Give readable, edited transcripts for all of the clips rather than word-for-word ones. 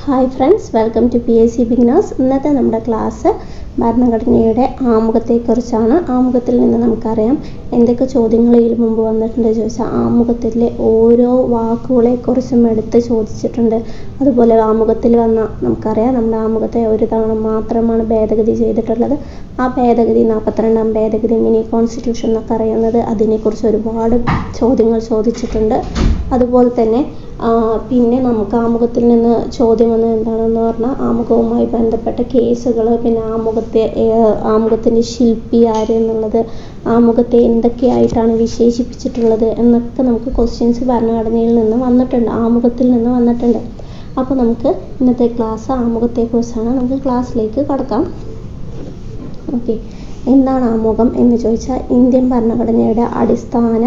Hi friends, welcome to PSC beginners. ഇന്നത്തെ നമ്മുടെ class ഭരണഘടനയുടെ ആമുഖത്തെക്കുറിച്ചാണ്. ആമുഖത്തിൽ നിന്ന് നമുക്കറിയാം എന്തൊക്കെ ചോദ്യങ്ങൾ ഇതിന് മുമ്പ് വന്നിട്ടുണ്ട് ചോദിച്ചാൽ ആമുഖത്തിലെ ഓരോ വാക്കുകളെക്കുറിച്ചും എടുത്ത് ചോദിച്ചിട്ടുണ്ട്. അതുപോലെ ആമുഖത്തിൽ വന്ന നമുക്കറിയാം നമ്മുടെ ആമുഖത്തെ ഒരു തവണ മാത്രമാണ് ഭേദഗതി ചെയ്തിട്ടുള്ളത്. ആ ഭേദഗതി 42ാം ഭേദഗതി മിനി കോൺസ്റ്റിറ്റ്യൂഷൻ എന്നൊക്കെ അറിയുന്നത്, അതിനെക്കുറിച്ച് ഒരുപാട് ചോദ്യങ്ങൾ ചോദിച്ചിട്ടുണ്ട്. അതുപോലെ തന്നെ പിന്നെ നമുക്ക് ആമുഖത്തിൽ നിന്ന് ചോദ്യം വന്നത് എന്താണെന്ന് പറഞ്ഞാൽ ആമുഖവുമായി ബന്ധപ്പെട്ട കേസുകൾ, പിന്നെ ആമുഖത്തിൻ്റെ ശില്പി ആര് എന്നുള്ളത്, ആമുഖത്തെ എന്തൊക്കെയായിട്ടാണ് വിശേഷിപ്പിച്ചിട്ടുള്ളത് എന്നൊക്കെ നമുക്ക് ക്വസ്റ്റ്യൻസ് ഭരണഘടനയിൽ നിന്ന് വന്നിട്ടുണ്ട്, ആമുഖത്തിൽ നിന്ന് വന്നിട്ടുണ്ട്. അപ്പോൾ നമുക്ക് ഇന്നത്തെ ക്ലാസ് ആമുഖത്തെക്കുറിച്ചാണ്. നമുക്ക് ക്ലാസ്സിലേക്ക് കടക്കാം. ഓക്കെ, എന്താണ് ആമുഖം എന്ന് ചോദിച്ചാൽ ഇന്ത്യൻ ഭരണഘടനയുടെ അടിസ്ഥാന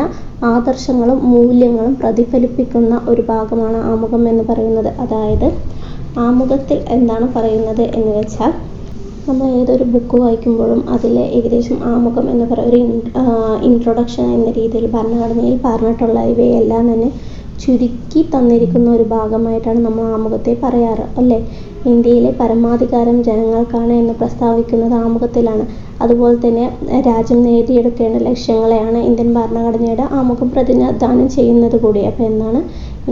ആദർശങ്ങളും മൂല്യങ്ങളും പ്രതിഫലിപ്പിക്കുന്ന ഒരു ഭാഗമാണ് ആമുഖം എന്ന് പറയുന്നത്. അതായത് ആമുഖത്തിൽ എന്താണ് പറയുന്നത് എന്ന് വെച്ചാൽ, നമ്മൾ ഏതൊരു ബുക്ക് വായിക്കുമ്പോഴും അതിൽ ഏകദേശം ആമുഖം എന്ന് ഒരു ഇൻട്രൊഡക്ഷൻ എന്ന രീതിയിൽ ഭരണഘടനയിൽ പറഞ്ഞിട്ടുള്ള ഇവയെല്ലാം തന്നെ ചുരുക്കി തന്നിരിക്കുന്ന ഒരു ഭാഗമായിട്ടാണ് നമ്മൾ ആമുഖത്തെ പറയാറ്, അല്ലേ? ഇന്ത്യയിലെ പരമാധികാരം ജനങ്ങൾക്കാണ് എന്ന് പ്രസ്താവിക്കുന്നത് ആമുഖത്തിലാണ്. അതുപോലെ തന്നെ രാജ്യം നേടിയെടുക്കേണ്ട ലക്ഷ്യങ്ങളെയാണ് ഇന്ത്യൻ ഭരണഘടനയുടെ ആമുഖം പ്രതിനിധാനം ചെയ്യുന്നത് കൂടി. അപ്പോൾ എന്താണ്,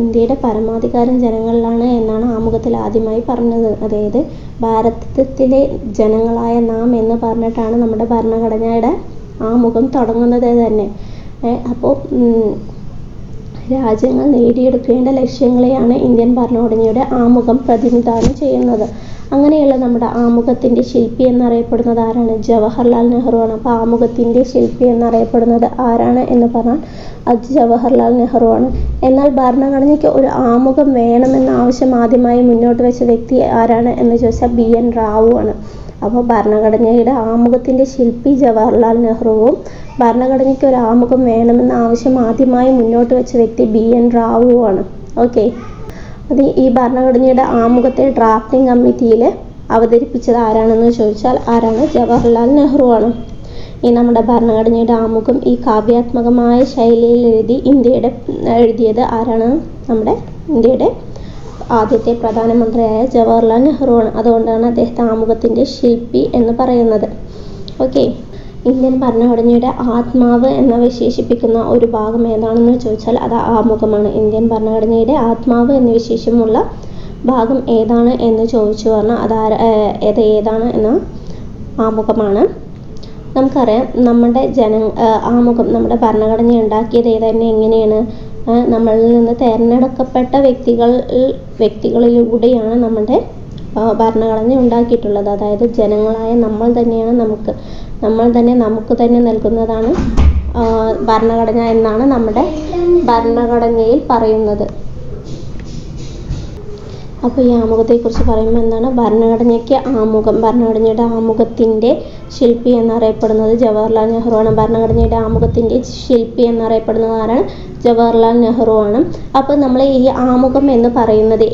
ഇന്ത്യയുടെ പരമാധികാരം ജനങ്ങളിലാണ് എന്നാണ് ആമുഖത്തിൽ ആദ്യമായി പറഞ്ഞത്. അതായത് ഭാരതത്തിലെ ജനങ്ങളായ നാം എന്ന് പറഞ്ഞിട്ടാണ് നമ്മുടെ ഭരണഘടനയുടെ ആമുഖം തുടങ്ങുന്നത് തന്നെ. അപ്പോൾ രാജ്യങ്ങൾ നേടിയെടുക്കേണ്ട ലക്ഷ്യങ്ങളെയാണ് ഇന്ത്യൻ ഭരണഘടനയുടെ ആമുഖം പ്രതിനിധാനം ചെയ്യുന്നത്. അങ്ങനെയുള്ള നമ്മുടെ ആമുഖത്തിൻ്റെ ശില്പി എന്നറിയപ്പെടുന്നത് ആരാണ്? ജവഹർലാൽ നെഹ്റു ആണ്. അപ്പോൾ ആമുഖത്തിൻ്റെ ശില്പി എന്നറിയപ്പെടുന്നത് ആരാണ് എന്ന് പറഞ്ഞാൽ അത് ജവഹർലാൽ നെഹ്റു ആണ്. എന്നാൽ ഭരണഘടനയ്ക്ക് ഒരു ആമുഖം വേണമെന്ന ആവശ്യം ആദ്യമായി മുന്നോട്ട് വെച്ച വ്യക്തി ആരാണ് എന്ന് ചോദിച്ചാൽ BN റാവു ആണ്. അപ്പോൾ ഭരണഘടനയുടെ ആമുഖത്തിൻ്റെ ശില്പി ജവഹർലാൽ നെഹ്റുവും ഭരണഘടനയ്ക്ക് ഒരു ആമുഖം വേണമെന്ന ആവശ്യം ആദ്യമായി മുന്നോട്ട് വെച്ച വ്യക്തി BN റാവു ആണ്. ഓക്കെ, അത് ഈ ഭരണഘടനയുടെ ആമുഖത്തെ ഡ്രാഫ്റ്റിംഗ് കമ്മിറ്റിയിൽ അവതരിപ്പിച്ചത് ആരാണെന്ന് ചോദിച്ചാൽ ആരാണ്? ജവഹർലാൽ നെഹ്റു ആണ്. ഈ നമ്മുടെ ഭരണഘടനയുടെ ആമുഖം ഈ കാവ്യാത്മകമായ ശൈലിയിൽ എഴുതിയത് ആരാണ്? നമ്മുടെ ഇന്ത്യയുടെ ആദ്യത്തെ പ്രധാനമന്ത്രിയായ ജവഹർലാൽ നെഹ്റു ആണ്. അതുകൊണ്ടാണ് അദ്ദേഹത്തെ ആമുഖത്തിൻ്റെ ശില്പി എന്ന് പറയുന്നത്. ഓക്കെ, ഇന്ത്യൻ ഭരണഘടനയുടെ ആത്മാവ് എന്ന് വിശേഷിപ്പിക്കുന്ന ഒരു ഭാഗം ഏതാണെന്ന് ചോദിച്ചാൽ അത് ആമുഖമാണ്. ഇന്ത്യൻ ഭരണഘടനയുടെ ആത്മാവ് എന്ന് വിശേഷമുള്ള ഭാഗം ഏതാണ് എന്ന് ചോദിച്ചു പറഞ്ഞാൽ അത് ഏതാണ് എന്ന ആമുഖമാണ്. നമുക്കറിയാം നമ്മുടെ ആമുഖം നമ്മുടെ ഭരണഘടന ഉണ്ടാക്കിയത് എങ്ങനെയാണ്? നമ്മളിൽ നിന്ന് തിരഞ്ഞെടുക്കപ്പെട്ട വ്യക്തികളിലൂടെയാണ് നമ്മുടെ ഭരണഘടന ഉണ്ടാക്കിയിട്ടുള്ളത്. അതായത് ജനങ്ങളായ നമ്മൾ തന്നെയാണ് നമുക്ക് തന്നെ നൽകുന്നതാണ് ഭരണഘടന എന്നാണ് നമ്മുടെ ഭരണഘടനയിൽ പറയുന്നത്. അപ്പോൾ ഈ ആമുഖത്തെക്കുറിച്ച് പറയുമ്പോൾ എന്താണ്, ഭരണഘടനയുടെ ആമുഖത്തിൻ്റെ ശില്പി എന്നറിയപ്പെടുന്നത് ജവഹർലാൽ നെഹ്റു ആണ്. ഭരണഘടനയുടെ ആമുഖത്തിൻ്റെ ശില്പി എന്നറിയപ്പെടുന്നത് ആരാണ്? ജവഹർലാൽ നെഹ്റു ആണ്. അപ്പോൾ നമ്മൾ ഈ ആമുഖം എന്ന് പറയുന്നത്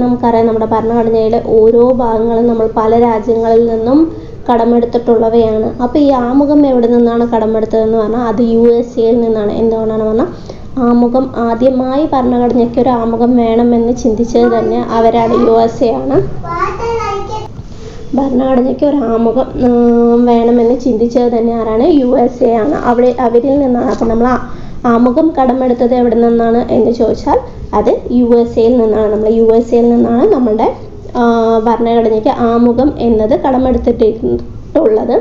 നമുക്കറിയാം നമ്മുടെ ഭരണഘടനയുടെ ഓരോ ഭാഗങ്ങളും നമ്മൾ പല രാജ്യങ്ങളിൽ നിന്നും കടമെടുത്തിട്ടുള്ളവയാണ്. അപ്പോൾ ഈ ആമുഖം എവിടെ നിന്നാണ് കടമെടുത്തതെന്ന് പറഞ്ഞാൽ അത് USA നിന്നാണ്. എന്തുകൊണ്ടാണ് പറഞ്ഞാൽ ആമുഖം ആദ്യമായി ഭരണഘടനയ്ക്ക് ഒരു ആമുഖം വേണമെന്ന് ചിന്തിച്ചത് തന്നെ അവരാണ്, USA ആണ്. ഭരണഘടനയ്ക്ക് ഒരു ആമുഖം വേണമെന്ന് ചിന്തിച്ചത് തന്നെ ആരാണ്? USA ആണ്. അവരിൽ നിന്നാണ്. അപ്പം നമ്മൾ ആമുഖം കടമെടുത്തത് എവിടെ നിന്നാണ് എന്ന് ചോദിച്ചാൽ അത് USA നിന്നാണ്. നമ്മൾ USA നിന്നാണ് നമ്മളുടെ ഭരണഘടനയ്ക്ക് ആമുഖം എന്നത് കടമെടുത്തിട്ടുള്ളത്.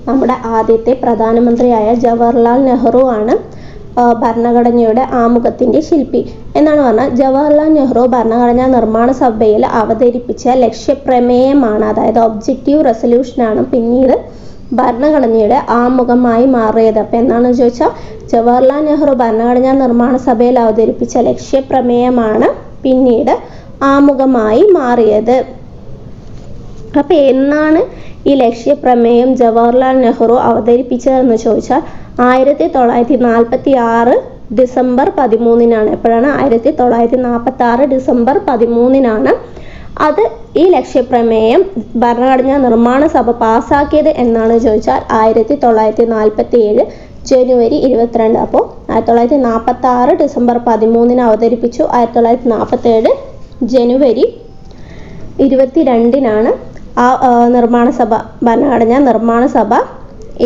നമ്മുടെ ആദ്യത്തെ പ്രധാനമന്ത്രിയായ ജവഹർലാൽ നെഹ്റു ആണ് ഭരണഘടനയുടെ ആമുഖത്തിൻ്റെ ശില്പി. എന്നാണ് പറഞ്ഞാൽ ജവഹർലാൽ നെഹ്റു ഭരണഘടനാ നിർമ്മാണ സഭയിൽ അവതരിപ്പിച്ച ലക്ഷ്യപ്രമേയമാണ്, അതായത് ഒബ്ജക്റ്റീവ് റെസൊല്യൂഷനാണ് പിന്നീട് ഭരണഘടനയുടെ ആമുഖമായി മാറിയത്. അപ്പം എന്താണെന്ന് ചോദിച്ചാൽ ജവഹർലാൽ നെഹ്റു ഭരണഘടനാ നിർമ്മാണ സഭയിൽ അവതരിപ്പിച്ച ലക്ഷ്യപ്രമേയമാണ് പിന്നീട് ആമുഖമായി മാറിയത്. അപ്പം എന്നാണ് ഈ ലക്ഷ്യപ്രമേയം ജവഹർലാൽ നെഹ്റു അവതരിപ്പിച്ചതെന്ന് ചോദിച്ചാൽ 1946 ഡിസംബർ 13-നാണ്. എപ്പോഴാണ്? 1946 ഡിസംബർ 13-നാണ് അത് ഈ ലക്ഷ്യപ്രമേയം ഭരണഘടനാ നിർമ്മാണ സഭ പാസ്സാക്കിയത് എന്നാണ് ചോദിച്ചാൽ 1947 ജനുവരി 22. അപ്പോൾ 1946 ഡിസംബർ 13-ന് അവതരിപ്പിച്ചു. 1947 ജനുവരി 22-നാണ് നിർമ്മാണ സഭ ഭരണഘടനാ നിർമ്മാണ സഭ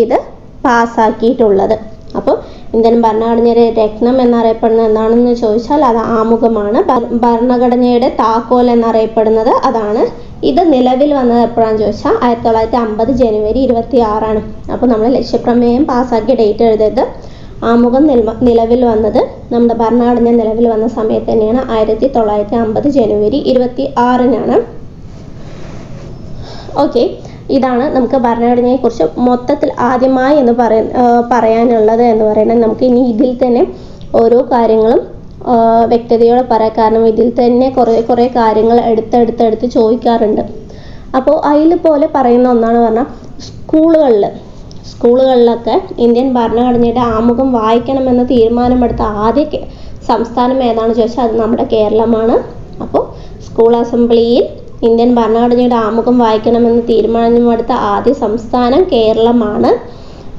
ഇത് പാസ്സാക്കിയിട്ടുള്ളത്. അപ്പോൾ ഇന്ത്യൻ ഭരണഘടനയുടെ രത്നം എന്നറിയപ്പെടുന്നത് എന്താണെന്ന് ചോദിച്ചാൽ അത് ആമുഖമാണ്. ഭരണഘടനയുടെ താക്കോൽ എന്നറിയപ്പെടുന്നത് അതാണ്. ഇത് നിലവിൽ വന്നത് എപ്പോഴാണെന്ന് ചോദിച്ചാൽ 1950 ജനുവരി 26-ആണ്. അപ്പോൾ നമ്മൾ ലക്ഷ്യപ്രമേയം പാസ്സാക്കിയ ഡേറ്റ് എഴുതരുത്. ആമുഖം നിലവിൽ വന്നത് നമ്മുടെ ഭരണഘടന നിലവിൽ വന്ന സമയത്ത് തന്നെയാണ് 1950 ജനുവരി 26-നാണ്. ഓക്കെ, ഇതാണ് നമുക്ക് ഭരണഘടനയെക്കുറിച്ച് മൊത്തത്തിൽ ആദ്യമായി എന്ന് പറയാനുള്ളത് എന്ന് പറയുന്നത്. നമുക്ക് ഇനി ഇതിൽ തന്നെ ഓരോ കാര്യങ്ങളും വ്യക്തതയോടെ പറയാം. കാരണം ഇതിൽ തന്നെ കുറേ കാര്യങ്ങൾ എടുത്ത് ചോദിക്കാറുണ്ട്. അപ്പോൾ അതിൽ പോലെ പറയുന്ന ഒന്നാണ് പറഞ്ഞാൽ സ്കൂളുകളിലൊക്കെ ഇന്ത്യൻ ഭരണഘടനയുടെ ആമുഖം വായിക്കണമെന്ന് തീരുമാനമെടുത്ത ആദ്യ സംസ്ഥാനം ഏതാണെന്ന് ചോദിച്ചാൽ അത് നമ്മുടെ കേരളമാണ്. അപ്പോൾ സ്കൂൾ അസംബ്ലിയിൽ ഇന്ത്യൻ ഭരണഘടനയുടെ ആമുഖം വായിക്കണമെന്ന് തീരുമാനമെടുത്ത ആദ്യ സംസ്ഥാനം കേരളമാണ്.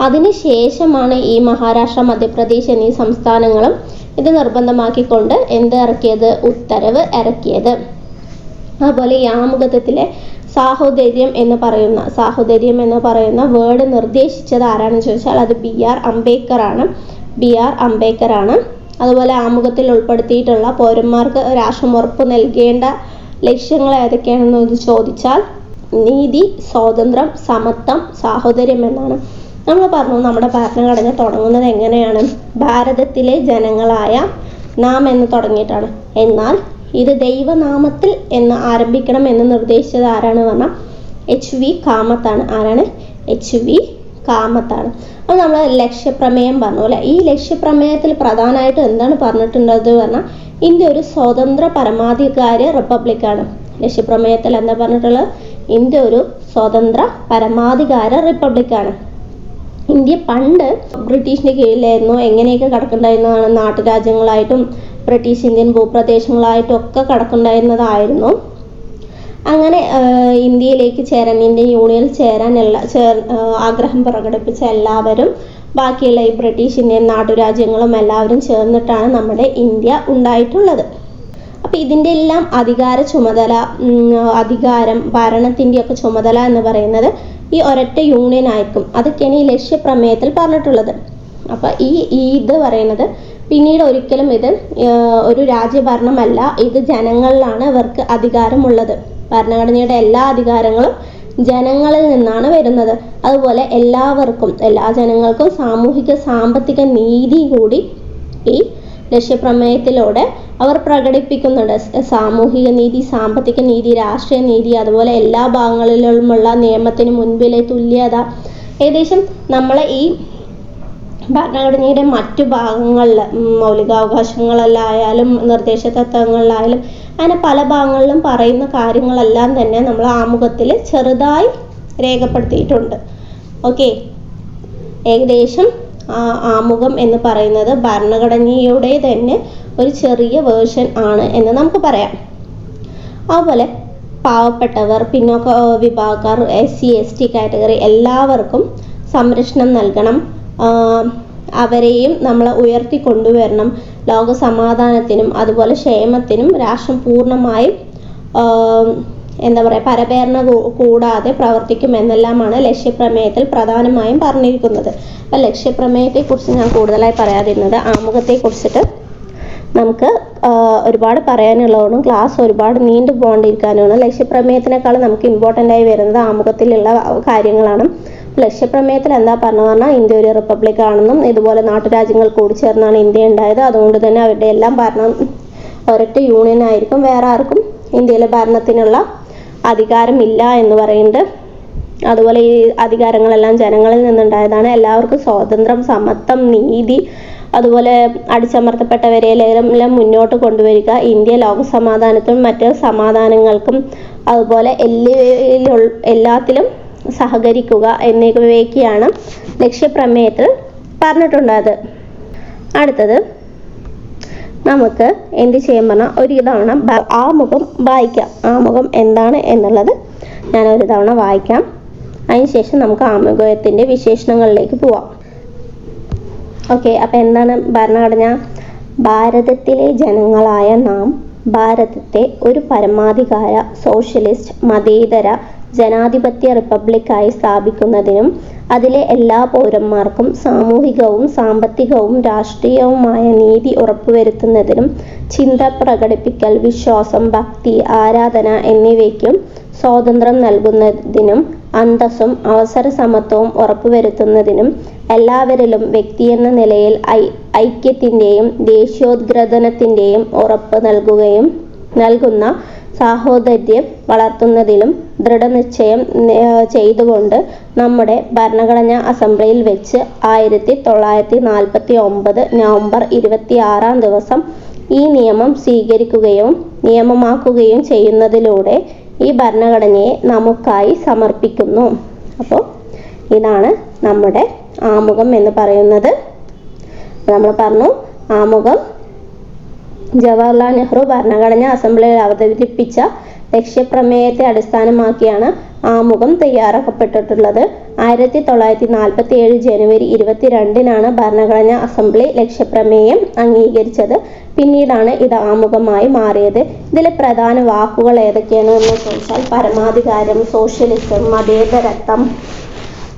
അതിനുശേഷമാണ് ഈ മഹാരാഷ്ട്ര, മധ്യപ്രദേശ് എന്നീ സംസ്ഥാനങ്ങളും ഇത് നിർബന്ധമാക്കിക്കൊണ്ട് ഉത്തരവ് ഇറക്കിയത്. അതുപോലെ ഈ ആമുഖത്തിലെ സാഹോദര്യം എന്ന് പറയുന്ന വേർഡ് നിർദ്ദേശിച്ചത് ആരാണെന്ന് ചോദിച്ചാൽ അത് B.R. അംബേദ്കറാണ്. അതുപോലെ ആമുഖത്തിൽ ഉൾപ്പെടുത്തിയിട്ടുള്ള പൗരന്മാർക്ക് രാഷ്ട്രം ഉറപ്പു നൽകേണ്ട ലക്ഷ്യങ്ങൾ ഏതൊക്കെയാണെന്ന് ചോദിച്ചാൽ നീതി, സ്വാതന്ത്ര്യം, സമത്വം, സാഹോദര്യം എന്നാണ്. നമ്മൾ പറഞ്ഞു നമ്മുടെ ഭരണഘടന തുടങ്ങുന്നത് എങ്ങനെയാണ്? ഭാരതത്തിലെ ജനങ്ങളായ നാം എന്ന് തുടങ്ങിയിട്ടാണ്. എന്നാൽ ഇത് ദൈവനാമത്തിൽ എന്ന് ആരംഭിക്കണം എന്ന് നിർദ്ദേശിച്ചത് ആരാണ് പറഞ്ഞാൽ H.V. കാമത്താണ്. H.V. കാമത്താണ്. അപ്പോൾ നമ്മൾ ലക്ഷ്യപ്രമേയം പറഞ്ഞു അല്ലേ? ഈ ലക്ഷ്യപ്രമേയത്തിൽ പ്രധാനമായിട്ടും എന്താണ് പറഞ്ഞിട്ടുള്ളത് പറഞ്ഞാൽ ഇന്ത്യ ഒരു സ്വതന്ത്ര പരമാധികാര റിപ്പബ്ലിക്കാണ്. ലക്ഷ്യപ്രമേയത്തിൽ എന്താ പറഞ്ഞിട്ടുള്ളത്? ഇന്ത്യ ഒരു സ്വതന്ത്ര പരമാധികാര റിപ്പബ്ലിക്കാണ്. ഇന്ത്യ പണ്ട് ബ്രിട്ടീഷിന് കീഴിലായിരുന്നു. എങ്ങനെയൊക്കെ കിടക്കുന്നുണ്ടായിരുന്നതാണ്? നാട്ടുരാജ്യങ്ങളായിട്ടും ബ്രിട്ടീഷ് ഇന്ത്യൻ ഭൂപ്രദേശങ്ങളായിട്ടും ഒക്കെ കിടക്കുന്നുണ്ടായിരുന്നതായിരുന്നു. അങ്ങനെ ഇന്ത്യയിലേക്ക് ചേരാൻ, ഇന്ത്യൻ യൂണിയനിൽ ചേരാനുള്ള ആഗ്രഹം പ്രകടിപ്പിച്ച എല്ലാവരും, ബാക്കിയുള്ള ഈ ബ്രിട്ടീഷ് ഇന്ത്യൻ നാട്ടുരാജ്യങ്ങളും എല്ലാവരും ചേർന്നിട്ടാണ് നമ്മുടെ ഇന്ത്യ ഉണ്ടായിട്ടുള്ളത്. അപ്പം ഇതിൻ്റെ എല്ലാം അധികാരം, ഭരണത്തിൻ്റെയൊക്കെ ചുമതല എന്ന് പറയുന്നത് ഈ ഒരൊറ്റ യൂണിയൻ ആയിരിക്കും. അതൊക്കെയാണ് ഈ ലക്ഷ്യപ്രമേയത്തിൽ പറഞ്ഞിട്ടുള്ളത്. അപ്പം ഇത് പറയുന്നത് പിന്നീട് ഒരിക്കലും ഇത് ഒരു രാജ്യഭരണമല്ല, ഇത് ജനങ്ങളിലാണ് ഇവർക്ക് അധികാരമുള്ളത്. ഭരണഘടനയുടെ എല്ലാ അധികാരങ്ങളും ജനങ്ങളിൽ നിന്നാണ് വരുന്നത്. അതുപോലെ എല്ലാ ജനങ്ങൾക്കും സാമൂഹിക സാമ്പത്തിക നീതി കൂടി ഈ ലക്ഷ്യപ്രമേയത്തിലൂടെ അവർ പ്രകടിപ്പിക്കുന്നുണ്ട്. സാമൂഹിക നീതി, സാമ്പത്തിക നീതി, രാഷ്ട്രീയ നീതി, അതുപോലെ എല്ലാ ഭാഗങ്ങളിലുമുള്ള നിയമത്തിന് മുൻപിലെ തുല്യത. ഏകദേശം നമ്മളെ ഈ ഭരണഘടനയുടെ മറ്റു ഭാഗങ്ങളിൽ മൗലികാവകാശങ്ങളിലായാലും നിർദ്ദേശ തത്വങ്ങളിലായാലും അങ്ങനെ പല ഭാഗങ്ങളിലും പറയുന്ന കാര്യങ്ങളെല്ലാം തന്നെ നമ്മൾ ആമുഖത്തിൽ ചെറുതായി രേഖപ്പെടുത്തിയിട്ടുണ്ട്. ഓക്കെ, ഏകദേശം ആമുഖം എന്ന് പറയുന്നത് ഭരണഘടനയുടെ തന്നെ ഒരു ചെറിയ വേർഷൻ ആണ് എന്ന് നമുക്ക് പറയാം. അതുപോലെ പാവപ്പെട്ടവർ, പിന്നോക്ക വിഭാഗക്കാർ, SC ST കാറ്റഗറി എല്ലാവർക്കും സംരക്ഷണം നൽകണം. അവരെയും നമ്മൾ ഉയർത്തിക്കൊണ്ടുവരണം. ലോക സമാധാനത്തിനും അതുപോലെ ക്ഷേമത്തിനും രാഷ്ട്രം പൂർണ്ണമായും പരപേരണ കൂടാതെ പ്രവർത്തിക്കുമെന്നെല്ലാമാണ് ലക്ഷ്യപ്രമേയത്തിൽ പ്രധാനമായും പറഞ്ഞിരിക്കുന്നത്. അപ്പം ലക്ഷ്യപ്രമേയത്തെക്കുറിച്ച് ഞാൻ കൂടുതലായി പറയാതിരുന്നത് ആമുഖത്തെക്കുറിച്ചിട്ട് നമുക്ക് ഒരുപാട് പറയാനുള്ളതുകൊണ്ടും ക്ലാസ് ഒരുപാട് നീണ്ടു പോകേണ്ടിയിരിക്കാനുമാണ്. ലക്ഷ്യപ്രമേയത്തിനേക്കാൾ നമുക്ക് ഇമ്പോർട്ടൻ്റ് ആയി വരുന്നത് ആമുഖത്തിലുള്ള കാര്യങ്ങളാണ്. ലക്ഷ്യപ്രമേയത്തിൽ എന്താ പറഞ്ഞാൽ ഇന്ത്യ ഒരു റിപ്പബ്ലിക് ആണെന്നും ഇതുപോലെ നാട്ടുരാജ്യങ്ങൾ കൂടി ചേർന്നാണ് ഇന്ത്യ ഉണ്ടായത്. അതുകൊണ്ട് തന്നെ അവരുടെ എല്ലാം ഭരണം ഒരൊറ്റ യൂണിയൻ ആയിരിക്കും. വേറെ ആർക്കും ഇന്ത്യയിലെ ഭരണത്തിനുള്ള അധികാരമില്ല എന്ന് പറയുന്നുണ്ട്. അതുപോലെ ഈ അധികാരങ്ങളെല്ലാം ജനങ്ങളിൽ നിന്നുണ്ടായതാണ്. എല്ലാവർക്കും സ്വാതന്ത്ര്യം, സമത്വം, നീതി, അതുപോലെ അടിച്ചമർത്തപ്പെട്ടവരെയെല്ലാം മുന്നോട്ട് കൊണ്ടുവരിക, ഇന്ത്യ ലോക സമാധാനത്തിനും മറ്റ് സമാധാനങ്ങൾക്കും അതുപോലെ എല്ലാത്തിലും സഹകരിക്കുക എന്നിവയൊക്കെയാണ് ലക്ഷ്യപ്രമേയത്തിൽ പറഞ്ഞിട്ടുള്ളത്. അടുത്തത് നമുക്ക് എന്ത് ചെയ്യാൻ പറഞ്ഞാൽ ഒരു തവണ ആമുഖം വായിക്കാം. ആമുഖം എന്താണ് എന്നുള്ളത് ഞാൻ ഒരു തവണ വായിക്കാം. അതിനുശേഷം നമുക്ക് ആമുഖത്തിൻ്റെ വിശേഷണങ്ങളിലേക്ക് പോവാം. ഓക്കെ, അപ്പം എന്താണ് ഭരണഘടന? ഭാരതത്തിലെ ജനങ്ങളായ നാം ഭാരതത്തെ ഒരു പരമാധികാര സോഷ്യലിസ്റ്റ് മതേതര ജനാധിപത്യ റിപ്പബ്ലിക്കായി സ്ഥാപിക്കുന്നതിനും അതിലെ എല്ലാ പൗരന്മാർക്കും സാമൂഹികവും സാമ്പത്തികവും രാഷ്ട്രീയവുമായ നീതി ഉറപ്പുവരുത്തുന്നതിനും ചിന്ത പ്രകടിപ്പിക്കൽ, വിശ്വാസം, ഭക്തി, ആരാധന എന്നിവയ്ക്കും സ്വാതന്ത്ര്യം നൽകുന്നതിനും അന്തസ്സും അവസര സമത്വവും ഉറപ്പുവരുത്തുന്നതിനും എല്ലാവരിലും വ്യക്തിയെന്ന നിലയിൽ ഐക്യത്തിൻ്റെയും ദേശീയോദ്ഗ്രഥനത്തിൻ്റെയും ഉറപ്പ് നൽകുന്ന സാഹോദര്യം വളർത്തുന്നതിലും ദൃഢനിശ്ചയം ചെയ്തുകൊണ്ട് നമ്മുടെ ഭരണഘടനാ അസംബ്ലിയിൽ വെച്ച് 1949 നവംബർ 26 ദിവസം ഈ നിയമം സ്വീകരിക്കുകയും നിയമമാക്കുകയും ചെയ്യുന്നതിലൂടെ ഈ ഭരണഘടനയെ നമുക്കായി സമർപ്പിക്കുന്നു. അപ്പോൾ ഇതാണ് നമ്മുടെ ആമുഖം എന്ന് പറയുന്നത്. നമ്മൾ പറഞ്ഞു, ആമുഖം ജവഹർലാൽ നെഹ്റു ഭരണഘടനാ അസംബ്ലിയിൽ അവതരിപ്പിച്ച ലക്ഷ്യപ്രമേയത്തെ അടിസ്ഥാനമാക്കിയാണ് ആമുഖം തയ്യാറാക്കപ്പെട്ടിട്ടുള്ളത്. 1947 ജനുവരി 22 ഭരണഘടനാ അസംബ്ലി ലക്ഷ്യപ്രമേയം അംഗീകരിച്ചത്. പിന്നീടാണ് ഇത് ആമുഖമായി മാറിയത്. ഇതിലെ പ്രധാന വാക്കുകൾ ഏതൊക്കെയാണെന്ന് ചോദിച്ചാൽ പരമാധികാരം, സോഷ്യലിസം, മതേതരത്വം,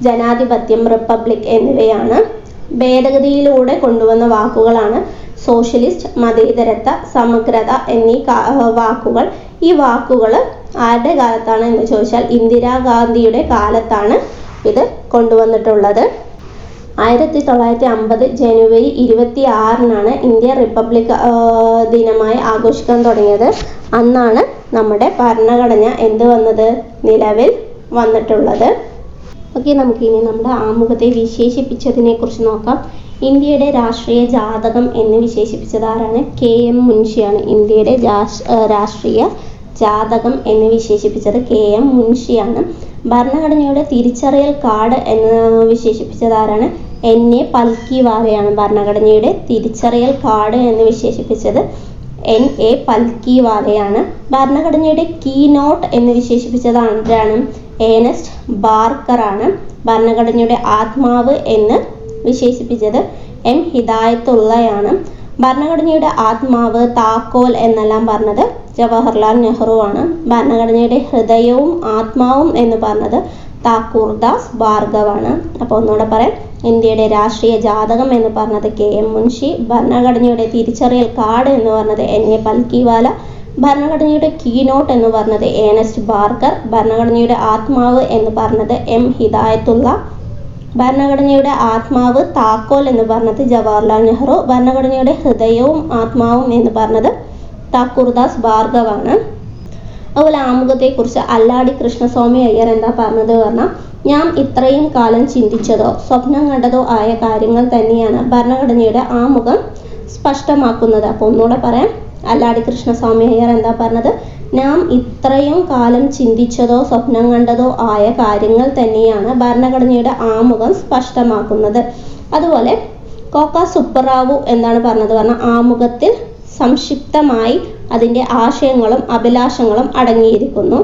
ജനാധിപത്യം, റിപ്പബ്ലിക് എന്നിവയാണ്. ഭേദഗതിയിലൂടെ കൊണ്ടുവന്ന വാക്കുകളാണ് സോഷ്യലിസ്റ്റ്, മതേതരത്വ, സമഗ്രത എന്നീ വാക്കുകൾ. ഈ വാക്കുകൾ ആരുടെ കാലത്താണ് എന്ന് ചോദിച്ചാൽ ഇന്ദിരാഗാന്ധിയുടെ കാലത്താണ് ഇത് കൊണ്ടുവന്നിട്ടുള്ളത്. 1950 ജനുവരി 26 ഇന്ത്യ റിപ്പബ്ലിക് ദിനമായി ആഘോഷിക്കാൻ തുടങ്ങിയത്. അന്നാണ് നമ്മുടെ ഭരണഘടന നിലവിൽ വന്നിട്ടുള്ളത്. ഓക്കെ, നമുക്കിനി നമ്മുടെ ആമുഖത്തെ വിശേഷിപ്പിച്ചതിനെ കുറിച്ച് നോക്കാം. ഇന്ത്യയുടെ രാഷ്ട്രീയ ജാതകം എന്ന് വിശേഷിപ്പിച്ചത് ആരാണ്? KM മുൻഷിയാണ്. ഇന്ത്യയുടെ രാഷ്ട്രീയ ജാതകം എന്ന് വിശേഷിപ്പിച്ചത് KM മുൻഷിയാണ്. ഭരണഘടനയുടെ തിരിച്ചറിയൽ കാർഡ് എന്ന് വിശേഷിപ്പിച്ചത് ആരാണ്? NA പൽക്കിവാലയാണ്. ഭരണഘടനയുടെ തിരിച്ചറിയൽ കാർഡ് എന്ന് വിശേഷിപ്പിച്ചത് NA പൽക്കിവാലയാണ്. ഭരണഘടനയുടെ കീനോട്ട് എന്ന് വിശേഷിപ്പിച്ചത് ആരാണ്? ഏണസ്റ്റ് ബാർക്കറാണ്. ഭരണഘടനയുടെ ആത്മാവ് എന്ന് വിശേഷിപ്പിച്ചത് M ഹിദായത്തുള്ളയാണ്. ഭരണഘടനയുടെ ആത്മാവ്, താക്കോൽ എന്നെല്ലാം പറഞ്ഞത് ജവഹർലാൽ നെഹ്റു ആണ്. ഭരണഘടനയുടെ ഹൃദയവും ആത്മാവും എന്ന് പറഞ്ഞത് താക്കൂർദാസ് ഭാർഗവാണ്. അപ്പോൾ ഒന്നുകൂടെ പറയാം. ഇന്ത്യയുടെ രാഷ്ട്രീയ ജാതകം എന്ന് പറഞ്ഞത് KM മുൻഷി. ഭരണഘടനയുടെ തിരിച്ചറിയൽ കാർഡ് എന്ന് പറഞ്ഞത് NA പൽക്കിവാല. ഭരണഘടനയുടെ കീനോട്ട് എന്ന് പറഞ്ഞത് ഏണസ്റ്റ് ബാർക്കർ. ഭരണഘടനയുടെ ആത്മാവ് എന്ന് പറഞ്ഞത് M ഹിദായത്തുള്ള. ഭരണഘടനയുടെ ആത്മാവ്, താക്കോൽ എന്ന് പറഞ്ഞത് ജവഹർലാൽ നെഹ്റു. ഭരണഘടനയുടെ ഹൃദയവും ആത്മാവും എന്ന് പറഞ്ഞത് താക്കൂർദാസ് ഭാർഗവാണ്. അതുപോലെ ആമുഖത്തെക്കുറിച്ച് അല്ലാടി കൃഷ്ണസ്വാമി അയ്യർ എന്താ പറഞ്ഞത് പറഞ്ഞാൽ, ഞാൻ ഇത്രയും കാലം ചിന്തിച്ചതോ സ്വപ്നം കണ്ടതോ ആയ കാര്യങ്ങൾ തന്നെയാണ് ഭരണഘടനയുടെ ആമുഖം സ്പഷ്ടമാക്കുന്നത്. അപ്പോൾ ഒന്നുകൂടെ പറയാം. അല്ലാടി കൃഷ്ണസ്വാമി അയ്യർ എന്താ പറഞ്ഞത്? നാം ഇത്രയും കാലം ചിന്തിച്ചതോ സ്വപ്നം കണ്ടതോ ആയ കാര്യങ്ങൾ തന്നെയാണ് ഭരണഘടനയുടെ ആമുഖം സ്പഷ്ടമാക്കുന്നത്. അതുപോലെ കോക്ക സുബ്ബറാവു എന്താണ് പറഞ്ഞത് പറഞ്ഞാൽ, ആമുഖത്തിൽ സംക്ഷിപ്തമായി അതിൻ്റെ ആശയങ്ങളും അഭിലാഷങ്ങളും അടങ്ങിയിരിക്കുന്നു.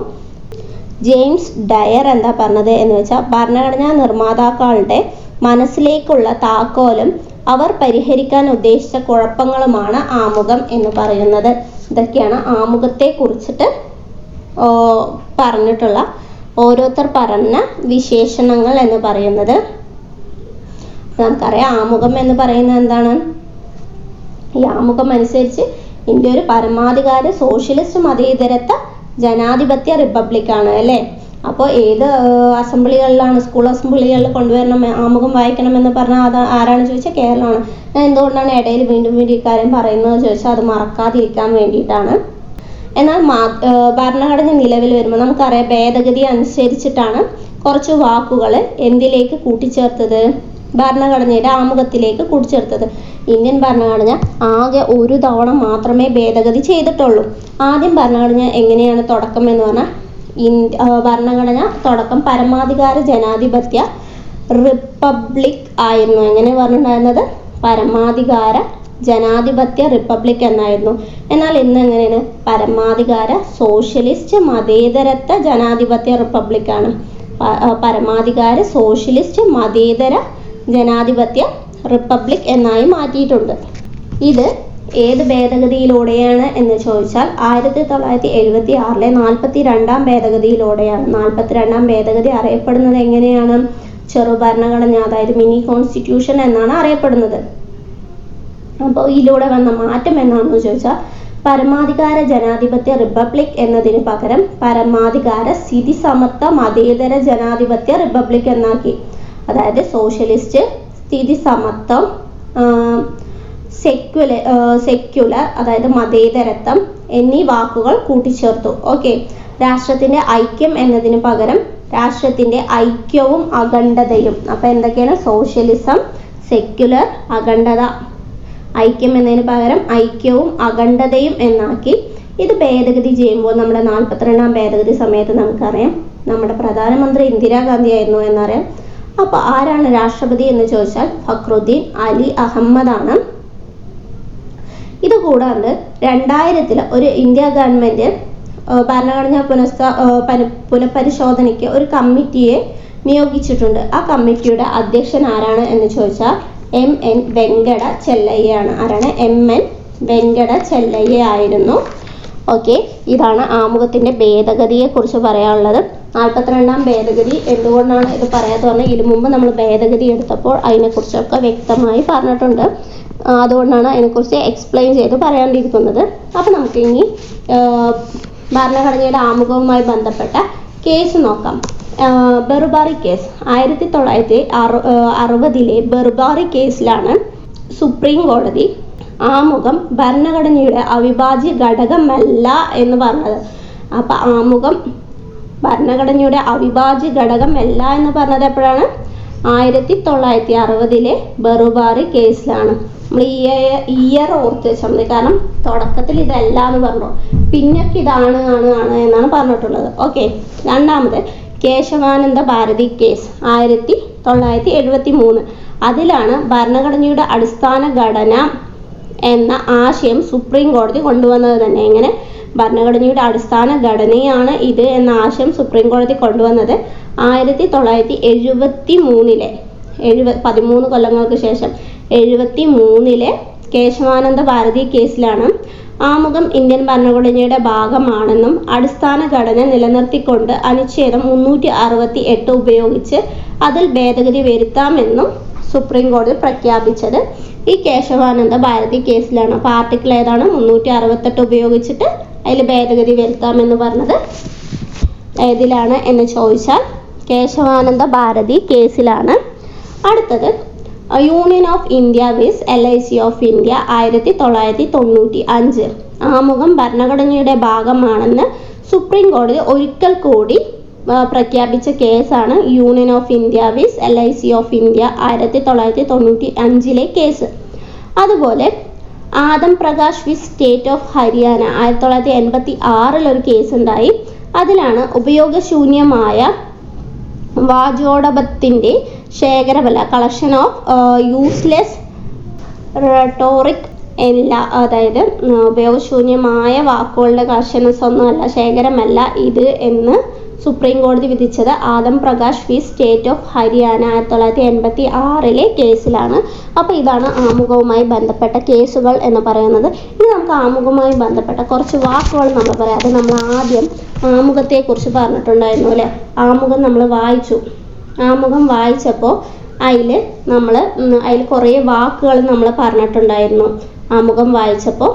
ജെയിംസ് ഡയർ എന്താ പറഞ്ഞത് എന്ന് വെച്ചാൽ, ഭരണഘടനാ നിർമ്മാതാക്കളുടെ മനസ്സിലേക്കുള്ള താക്കോലും അവർ പരിഹരിക്കാൻ ഉദ്ദേശിച്ച കുഴപ്പങ്ങളുമാണ് ആമുഖം എന്ന് പറയുന്നത്. ഇതൊക്കെയാണ് ആമുഖത്തെ കുറിച്ചിട്ട് പറഞ്ഞിട്ടുള്ള ഓരോരുത്തർ പറഞ്ഞ വിശേഷണങ്ങൾ എന്ന് പറയുന്നത്. നമുക്കറിയാം ആമുഖം എന്ന് പറയുന്നത് എന്താണ്. ഈ ആമുഖം അനുസരിച്ച് ഇന്ത്യ ഒരു പരമാധികാര സോഷ്യലിസ്റ്റ് മതേതരത്വ ജനാധിപത്യ റിപ്പബ്ലിക്കാണ് അല്ലേ. അപ്പോൾ ഏത് അസംബ്ലികളിലാണ്, സ്കൂൾ അസംബ്ലികളിൽ കൊണ്ടുവരണം, ആമുഖം വായിക്കണമെന്ന് പറഞ്ഞാൽ അത് ആരാണ് ചോദിച്ചാൽ കേരളമാണ്. എന്തുകൊണ്ടാണ് ഇടയിൽ വീണ്ടും ഈ കാര്യം പറയുന്നത് ചോദിച്ചാൽ അത് മറക്കാതിരിക്കാൻ വേണ്ടിയിട്ടാണ്. എന്നാൽ ഭരണഘടന നിലവിൽ വരുമ്പോൾ നമുക്കറിയാം ഭേദഗതി അനുസരിച്ചിട്ടാണ് കുറച്ച് വാക്കുകൾ എന്തിലേക്ക് കൂട്ടിച്ചേർത്തത്? ഭരണഘടനയുടെ ആമുഖത്തിലേക്ക് കൂട്ടിച്ചേർത്തത്. ഇന്ത്യൻ ഭരണഘടന ആകെ ഒരു തവണ മാത്രമേ ഭേദഗതി ചെയ്തിട്ടുള്ളൂ. ആദ്യം ഭരണഘടന എങ്ങനെയാണ് തുടക്കം എന്ന് പറഞ്ഞാൽ, ഭരണഘടന തുടക്കം പരമാധികാര ജനാധിപത്യ റിപ്പബ്ലിക് ആയിരുന്നു. എങ്ങനെ പറഞ്ഞിട്ടുണ്ടായിരുന്നത്? പരമാധികാര ജനാധിപത്യ റിപ്പബ്ലിക് എന്നായിരുന്നു. എന്നാൽ ഇന്ന് എങ്ങനെയാണ്? പരമാധികാര സോഷ്യലിസ്റ്റ് മതേതരത്വ ജനാധിപത്യ റിപ്പബ്ലിക്കാണ്. പരമാധികാര സോഷ്യലിസ്റ്റ് മതേതര ജനാധിപത്യ റിപ്പബ്ലിക് എന്നായി മാറ്റിയിട്ടുണ്ട്. ഇത് ഏത് ഭേദഗതിയിലൂടെയാണ് എന്ന് ചോദിച്ചാൽ 1976 42-ാം ഭേദഗതിയിലൂടെയാണ്. 42-ാം ഭേദഗതി അറിയപ്പെടുന്നത് എങ്ങനെയാണ്? ചെറു ഭരണഘടന, അതായത് മിനി കോൺസ്റ്റിറ്റ്യൂഷൻ എന്നാണ് അറിയപ്പെടുന്നത്. അപ്പോൾ ഇതിലൂടെ വന്ന മാറ്റം എന്നാണെന്ന് ചോദിച്ചാൽ പരമാധികാര ജനാധിപത്യ റിപ്പബ്ലിക് എന്നതിന് പകരം പരമാധികാര സ്ഥിതി സമത്വ മതേതര ജനാധിപത്യ റിപ്പബ്ലിക് എന്നാക്കി. അതായത് സോഷ്യലിസ്റ്റ്, സ്ഥിതി സമത്വം, സെക്യുലർ അതായത് മതേതരത്വം എന്നീ വാക്കുകൾ കൂട്ടിച്ചേർത്തു. ഓക്കെ. രാഷ്ട്രത്തിന്റെ ഐക്യം എന്നതിന് പകരം രാഷ്ട്രത്തിന്റെ ഐക്യവും അഖണ്ഡതയും. അപ്പൊ എന്തൊക്കെയാണ്? സോഷ്യലിസം, സെക്യുലർ, അഖണ്ഡത. ഐക്യം എന്നതിന് പകരം ഐക്യവും അഖണ്ഡതയും എന്നാക്കി. ഇത് ഭേദഗതി ചെയ്യുമ്പോൾ നമ്മുടെ 42-ാം ഭേദഗതി സമയത്ത് നമുക്കറിയാം നമ്മുടെ പ്രധാനമന്ത്രി ഇന്ദിരാഗാന്ധി ആയിരുന്നു എന്നറിയാം. അപ്പൊ ആരാണ് രാഷ്ട്രപതി എന്ന് ചോദിച്ചാൽ ഫക്രുദ്ദീൻ അലി അഹമ്മദ് ആണ്. ഇത് കൂടാണ്ട് 2000 ഒരു ഇന്ത്യ ഗവൺമെന്റ് ഭരണഘടനാ പുനഃപരിശോധനയ്ക്ക് ഒരു കമ്മിറ്റിയെ നിയോഗിച്ചിട്ടുണ്ട്. ആ കമ്മിറ്റിയുടെ അധ്യക്ഷൻ ആരാണ് എന്ന് ചോദിച്ചാൽ MN വെങ്കട ചെല്ലയ്യാണ്. ആരാണ്? MN വെങ്കട ചെല്ലയ്യ ആയിരുന്നു. ഓക്കെ. ഇതാണ് ആമുഖത്തിന്റെ ഭേദഗതിയെ കുറിച്ച് പറയാനുള്ളത്. 42-ാം ഭേദഗതി എന്തുകൊണ്ടാണ് ഇത് പറയാതെ പറഞ്ഞാൽ ഇതിനു മുമ്പ് നമ്മൾ ഭേദഗതി എടുത്തപ്പോൾ അതിനെക്കുറിച്ചൊക്കെ വ്യക്തമായി പറഞ്ഞിട്ടുണ്ട്. അതുകൊണ്ടാണ് അതിനെക്കുറിച്ച് എക്സ്പ്ലെയിൻ ചെയ്ത് പറയാണ്ടിരിക്കുന്നത്. അപ്പം നമുക്ക് ഇനി ഭരണഘടനയുടെ ആമുഖവുമായി ബന്ധപ്പെട്ട കേസ് നോക്കാം. ബെർബാറി കേസ് 1960 ബെർബാറി കേസിലാണ് സുപ്രീം കോടതി ആമുഖം ഭരണഘടനയുടെ അവിഭാജ്യ ഘടകമല്ല എന്ന് പറഞ്ഞത്. അപ്പൊ ആമുഖം ഭരണഘടനയുടെ അവിഭാജ്യ ഘടകമല്ല എന്ന് പറഞ്ഞത് എപ്പോഴാണ്? 1960 ബെർബാറി കേസിലാണ്. നമ്മൾ ഇയർ ഓർത്ത് വെച്ചാൽ മതി. കാരണം തുടക്കത്തിൽ ഇതല്ല എന്ന് പറഞ്ഞു, പിന്നൊക്കെ ഇതാണ് എന്നാണ് പറഞ്ഞിട്ടുള്ളത്. ഓക്കെ. രണ്ടാമത് കേശവാനന്ദ ഭാരതി കേസ് 1973. അതിലാണ് ഭരണഘടനയുടെ അടിസ്ഥാന ഘടന എന്ന ആശയം സുപ്രീം കോടതി കൊണ്ടുവന്നത് തന്നെ. എങ്ങനെ? ഭരണഘടനയുടെ അടിസ്ഥാന ഘടനയാണ് ഇത് എന്ന ആശയം സുപ്രീം കോടതി കൊണ്ടുവന്നത് 1973 13 കൊല്ലങ്ങൾക്ക് ശേഷം 73 കേശവാനന്ദ ഭാരതി കേസിലാണ്. ആമുഖം ഇന്ത്യൻ ഭരണഘടനയുടെ ഭാഗമാണെന്നും അടിസ്ഥാന ഘടന നിലനിർത്തിക്കൊണ്ട് അനുച്ഛേദം 368 ഉപയോഗിച്ച് അതിൽ ഭേദഗതി വരുത്താമെന്നും സുപ്രീം കോടതി പ്രഖ്യാപിച്ചത് ഈ കേശവാനന്ദ ഭാരതി കേസിലാണ്. അപ്പോൾ ആർട്ടിക്കിൾ ഏതാണ്? 368 ഉപയോഗിച്ചിട്ട് അതിൽ ഭേദഗതി വരുത്താമെന്ന് പറഞ്ഞത് ഏതിലാണ് എന്ന് ചോദിച്ചാൽ കേശവാനന്ദ ഭാരതി കേസിലാണ്. അടുത്തത് union of India vs LIC of India 1995. ആമുഖം ഭരണഘടനയുടെ ഭാഗമാണെന്ന് സുപ്രീം കോടതി ഒരിക്കൽ കൂടി പ്രഖ്യാപിച്ച കേസാണ് union of India vs LIC of India 1995 case. അതുപോലെ Aadam Prakash vs state of Haryana 1986 ഒരു കേസ് ഉണ്ടായി. അതിലാണ് ഉപയോഗശൂന്യമായ വാചോടപത്തിന്റെ ശേഖരമല്ല, കളക്ഷൻ ഓഫ് യൂസ്ലെസ് റെട്ടോറിക് അല്ല, അതായത് ഉപയോഗശൂന്യമായ വാക്കുകളുടെ കളക്ഷൻസ് ഒന്നുമല്ല, ശേഖരമല്ല ഇത് എന്ന് സുപ്രീം കോടതി വിധിച്ചത് Aadam Prakash v state of Haryana 1986 കേസിലാണ്. അപ്പോൾ ഇതാണ് ആമുഖവുമായി ബന്ധപ്പെട്ട കേസുകൾ എന്ന് പറയുന്നത്. ഇനി നമുക്ക് ആമുഖവുമായി ബന്ധപ്പെട്ട കുറച്ച് വാക്കുകൾ നമ്മൾ പറയാം. അത് നമ്മൾ ആദ്യം ആമുഖത്തെക്കുറിച്ച് പറഞ്ഞിട്ടുണ്ടായിരുന്നു അല്ലേ? ആമുഖം നമ്മൾ വായിച്ചു. ആമുഖം വായിച്ചപ്പോൾ അതിൽ കുറേ വാക്കുകൾ നമ്മൾ പറഞ്ഞിട്ടുണ്ടായിരുന്നു. ആമുഖം വായിച്ചപ്പോൾ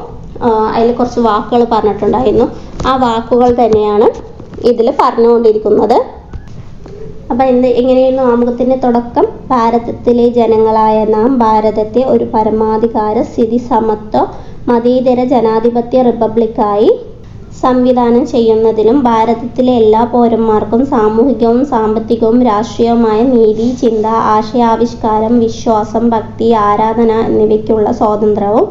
അതിൽ കുറച്ച് വാക്കുകൾ പറഞ്ഞിട്ടുണ്ടായിരുന്നു. ആ വാക്കുകൾ തന്നെയാണ് ഇതിൽ പറഞ്ഞുകൊണ്ടിരിക്കുന്നത്. അപ്പം എങ്ങനെയായിരുന്നു ആമുഖത്തിൻ്റെ തുടക്കം? ഭാരതത്തിലെ ജനങ്ങളായ നാം ഭാരതത്തെ ഒരു പരമാധികാര സ്ഥിതി സമത്വ മതേതര ജനാധിപത്യ റിപ്പബ്ലിക്കായി സംവിധാനം ചെയ്യുന്നതിനും ഭാരതത്തിലെ എല്ലാ പൗരന്മാർക്കും സാമൂഹികവും സാമ്പത്തികവും രാഷ്ട്രീയവുമായ നീതി, ചിന്ത, ആശയാവിഷ്കാരം, വിശ്വാസം, ഭക്തി, ആരാധന എന്നിവയ്ക്കുള്ള സ്വാതന്ത്ര്യവും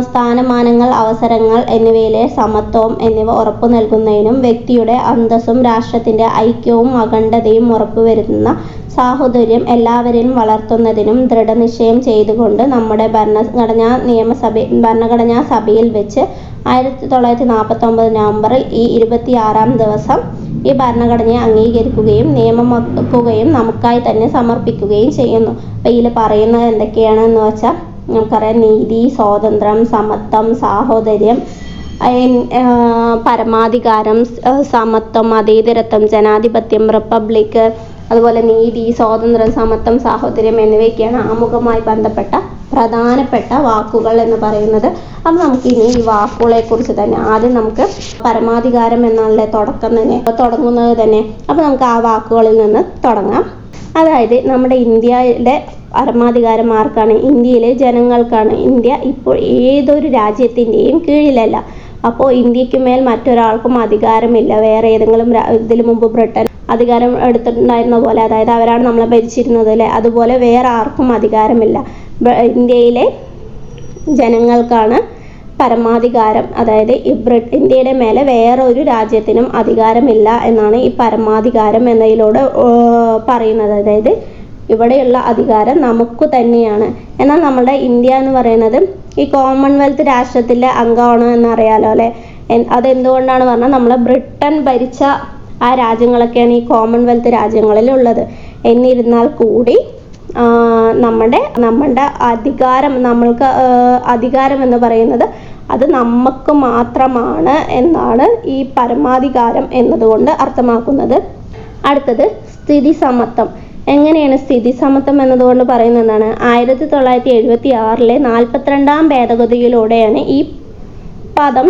സ്ഥാനമാനങ്ങൾ, അവസരങ്ങൾ എന്നിവയിലെ സമത്വം എന്നിവ ഉറപ്പു നൽകുന്നതിനും വ്യക്തിയുടെ അന്തസ്സും രാഷ്ട്രത്തിന്റെ ഐക്യവും അഖണ്ഡതയും ഉറപ്പുവരുത്തുന്ന സാഹോദര്യം എല്ലാവരെയും വളർത്തുന്നതിനും ദൃഢനിശ്ചയം ചെയ്തുകൊണ്ട് നമ്മുടെ ഭരണഘടനാ സഭയിൽ വെച്ച് 1949 നവംബറിൽ ഈ 26-ാം ദിവസം ഈ ഭരണഘടനയെ അംഗീകരിക്കുകയും നിയമമാക്കുകയും നമുക്കായി തന്നെ സമർപ്പിക്കുകയും ചെയ്യുന്നു. അപ്പോൾ ഇതിൽ പറയുന്നത് എന്തൊക്കെയാണെന്ന് വെച്ചാൽ നമുക്കറിയാം നീതി, സ്വാതന്ത്ര്യം, സമത്വം, സാഹോദര്യം, പരമാധികാരം, സമത്വം, മതേതരത്വം, ജനാധിപത്യം, റിപ്പബ്ലിക്, അതുപോലെ നീതി, സ്വാതന്ത്ര്യം, സമത്വം, സാഹോദര്യം എന്നിവയൊക്കെയാണ് ആമുഖമായി ബന്ധപ്പെട്ട പ്രധാനപ്പെട്ട വാക്കുകൾ എന്ന് പറയുന്നത്. അപ്പം നമുക്ക് ഇനി ഈ വാക്കുകളെ കുറിച്ച് തന്നെ ആദ്യം നമുക്ക് പരമാധികാരം എന്നുള്ള തുടങ്ങുന്നത് തന്നെ. അപ്പം നമുക്ക് ആ വാക്കുകളിൽ നിന്ന് തുടങ്ങാം. അതായത് നമ്മുടെ ഇന്ത്യയുടെ പരമാധികാരം ആർക്കാണ്? ഇന്ത്യയിലെ ജനങ്ങൾക്കാണ്. ഇന്ത്യ ഇപ്പോൾ ഏതൊരു രാജ്യത്തിൻ്റെയും കീഴിലല്ല. അപ്പോൾ ഇന്ത്യക്ക് മേൽ മറ്റൊരാൾക്കും അധികാരമില്ല. വേറെ ഏതെങ്കിലും ഇതിനു മുമ്പ് ബ്രിട്ടൻ അധികാരം എടുത്തിട്ടുണ്ടായിരുന്ന പോലെ, അതായത് അവരാണ് നമ്മളെ ഭരിച്ചിരുന്നത് അല്ലേ, അതുപോലെ വേറെ ആർക്കും അധികാരമില്ല. ഇന്ത്യയിലെ ജനങ്ങൾക്കാണ് പരമാധികാരം. അതായത് ഇന്ത്യയുടെ മേലെ വേറെ ഒരു രാജ്യത്തിനും അധികാരമില്ല എന്നാണ് ഈ പരമാധികാരം എന്നതിലൂടെ പറയുന്നത്. അതായത് ഇവിടെയുള്ള അധികാരം നമുക്ക് തന്നെയാണ്. എന്നാൽ നമ്മുടെ ഇന്ത്യ എന്ന് പറയുന്നത് ഈ കോമൺവെൽത്ത് രാഷ്ട്രത്തിലെ അംഗമാണ് എന്നറിയാലോ അല്ലേ. അതെന്തുകൊണ്ടാണ് പറഞ്ഞാൽ നമ്മളെ ബ്രിട്ടൻ ഭരിച്ച ആ രാജ്യങ്ങളൊക്കെയാണ് ഈ കോമൺവെൽത്ത് രാജ്യങ്ങളിൽ ഉള്ളത്. എന്നിരുന്നാൽ കൂടി നമ്മുടെ അധികാരം, നമ്മൾക്ക് അധികാരം എന്ന് പറയുന്നത് അത് നമുക്ക് മാത്രമാണ് എന്നാണ് ഈ പരമാധികാരം എന്നതുകൊണ്ട് അർത്ഥമാക്കുന്നത്. അടുത്തത് സ്ഥിതി സമത്വം. എങ്ങനെയാണ് സ്ഥിതി സമത്വം എന്നതുകൊണ്ട് പറയുന്നത് എന്താണ്? 1976 42-ാം ഭേദഗതിയിലൂടെയാണ് ഈ പദം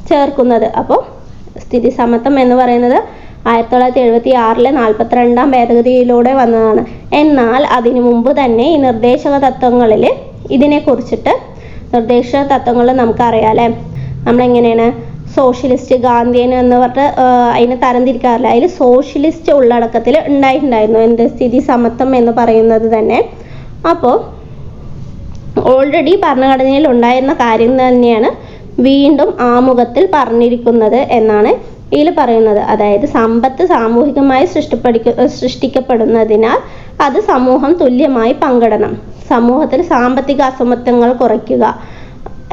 ചേർക്കുന്നത്. അപ്പോൾ സ്ഥിതി സമത്വം എന്ന് പറയുന്നത് 1976 42-ാം ഭേദഗതിയിലൂടെ വന്നതാണ്. എന്നാൽ അതിനു മുമ്പ് തന്നെ ഈ നിർദ്ദേശക തത്വങ്ങളിൽ ഇതിനെക്കുറിച്ചിട്ട് നിർദ്ദേശക തത്വങ്ങൾ നമുക്കറിയാം അല്ലേ. നമ്മളെങ്ങനെയാണ് സോഷ്യലിസ്റ്റ്, ഗാന്ധിയൻ എന്ന് പറഞ്ഞിട്ട് അതിനെ തരംതിരിക്കാറില്ല. അതിൽ സോഷ്യലിസ്റ്റ് ഉള്ളടക്കത്തിൽ ഉണ്ടായിട്ടുണ്ടായിരുന്നു എന്ത്? സ്ഥിതി സമത്വം എന്ന് പറയുന്നത് തന്നെ. അപ്പോൾ ഓൾറെഡി ഭരണഘടനയിൽ ഉണ്ടായിരുന്ന കാര്യം തന്നെയാണ് വീണ്ടും ആമുഖത്തിൽ പറഞ്ഞിരിക്കുന്നത് എന്നാണ് ഇതിൽ പറയുന്നത്. അതായത് സമ്പത്ത് സാമൂഹികമായി സൃഷ്ടിക്കപ്പെടുന്നതിനാൽ അത് സമൂഹം തുല്യമായി പങ്കിടണം. സമൂഹത്തിൽ സാമ്പത്തിക അസമത്വങ്ങൾ കുറയ്ക്കുക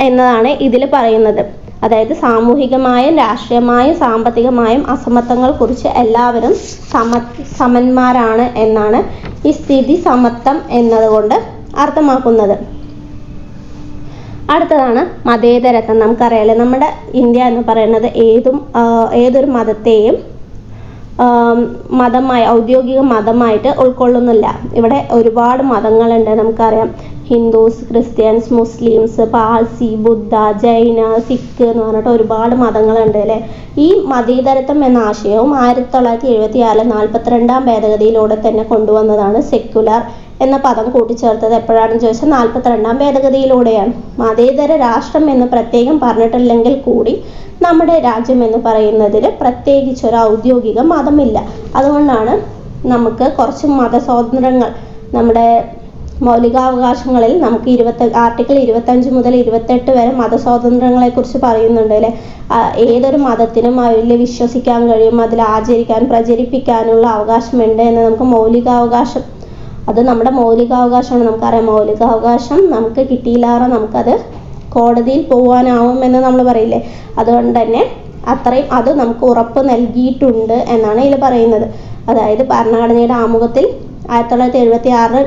എന്നതാണ് ഇതിൽ പറയുന്നത്. അതായത് സാമൂഹികമായും രാഷ്ട്രീയമായും സാമ്പത്തികമായും അസമത്വങ്ങൾ കുറിച്ച് എല്ലാവരും സമന്മാരാണ് എന്നാണ് ഈ സ്ഥിതി സമത്വം എന്നതുകൊണ്ട് അർത്ഥമാക്കുന്നത്. അടുത്തതാണ് മതേതരത്വം. നമുക്കറിയാലോ നമ്മുടെ ഇന്ത്യ എന്ന് പറയുന്നത് ഏതൊരു മതത്തെയും മതമായി, ഔദ്യോഗിക മതമായിട്ട് ഉൾക്കൊള്ളുന്നില്ല. ഇവിടെ ഒരുപാട് മതങ്ങളുണ്ട്. നമുക്കറിയാം ഹിന്ദുസ്, ക്രിസ്ത്യൻസ്, മുസ്ലിംസ്, പാഴ്സി, ബുദ്ധ, ജൈന, സിഖ് എന്ന് പറഞ്ഞിട്ട് ഒരുപാട് മതങ്ങളുണ്ട് അല്ലേ. ഈ മതേതരത്വം എന്ന ആശയവും 1976 42-ാം ഭേദഗതിയിലൂടെ തന്നെ കൊണ്ടുവന്നതാണ്. സെക്യുലർ എന്ന പദം കൂട്ടിച്ചേർത്തത് എപ്പോഴാണെന്ന് ചോദിച്ചാൽ 42-ാം ഭേദഗതിയിലൂടെയാണ്. മതേതര രാഷ്ട്രം എന്ന് പ്രത്യേകം പറഞ്ഞിട്ടില്ലെങ്കിൽ കൂടി നമ്മുടെ രാജ്യം എന്ന് പറയുന്നതിൽ പ്രത്യേകിച്ച് ഒരു ഔദ്യോഗിക മതമില്ല. അതുകൊണ്ടാണ് നമുക്ക് കുറച്ച് മതസ്വാതന്ത്ര്യങ്ങൾ നമ്മുടെ മൗലികാവകാശങ്ങളിൽ നമുക്ക് ആർട്ടിക്കിൾ 25 മുതൽ 28 വരെ മതസ്വാതന്ത്ര്യങ്ങളെക്കുറിച്ച് പറയുന്നുണ്ട് അല്ലേ. ഏതൊരു മതത്തിനും അതിൽ വിശ്വസിക്കാൻ കഴിയും, അതിൽ ആചരിക്കാൻ, പ്രചരിപ്പിക്കാനുള്ള അവകാശമുണ്ട് എന്ന് നമുക്ക് മൗലികാവകാശം, അത് നമ്മുടെ മൗലികാവകാശമാണ്. നമുക്കറിയാം മൗലികാവകാശം നമുക്ക് കിട്ടിയില്ലാതെ നമുക്കത് കോടതിയിൽ പോകാനാവുമെന്ന് നമ്മൾ പറയില്ലേ. അതുകൊണ്ട് തന്നെ അത്രയും അത് നമുക്ക് ഉറപ്പ് നൽകിയിട്ടുണ്ട് എന്നാണ് ഇതിൽ പറയുന്നത്. അതായത് ഭരണഘടനയുടെ ആമുഖത്തിൽ 1976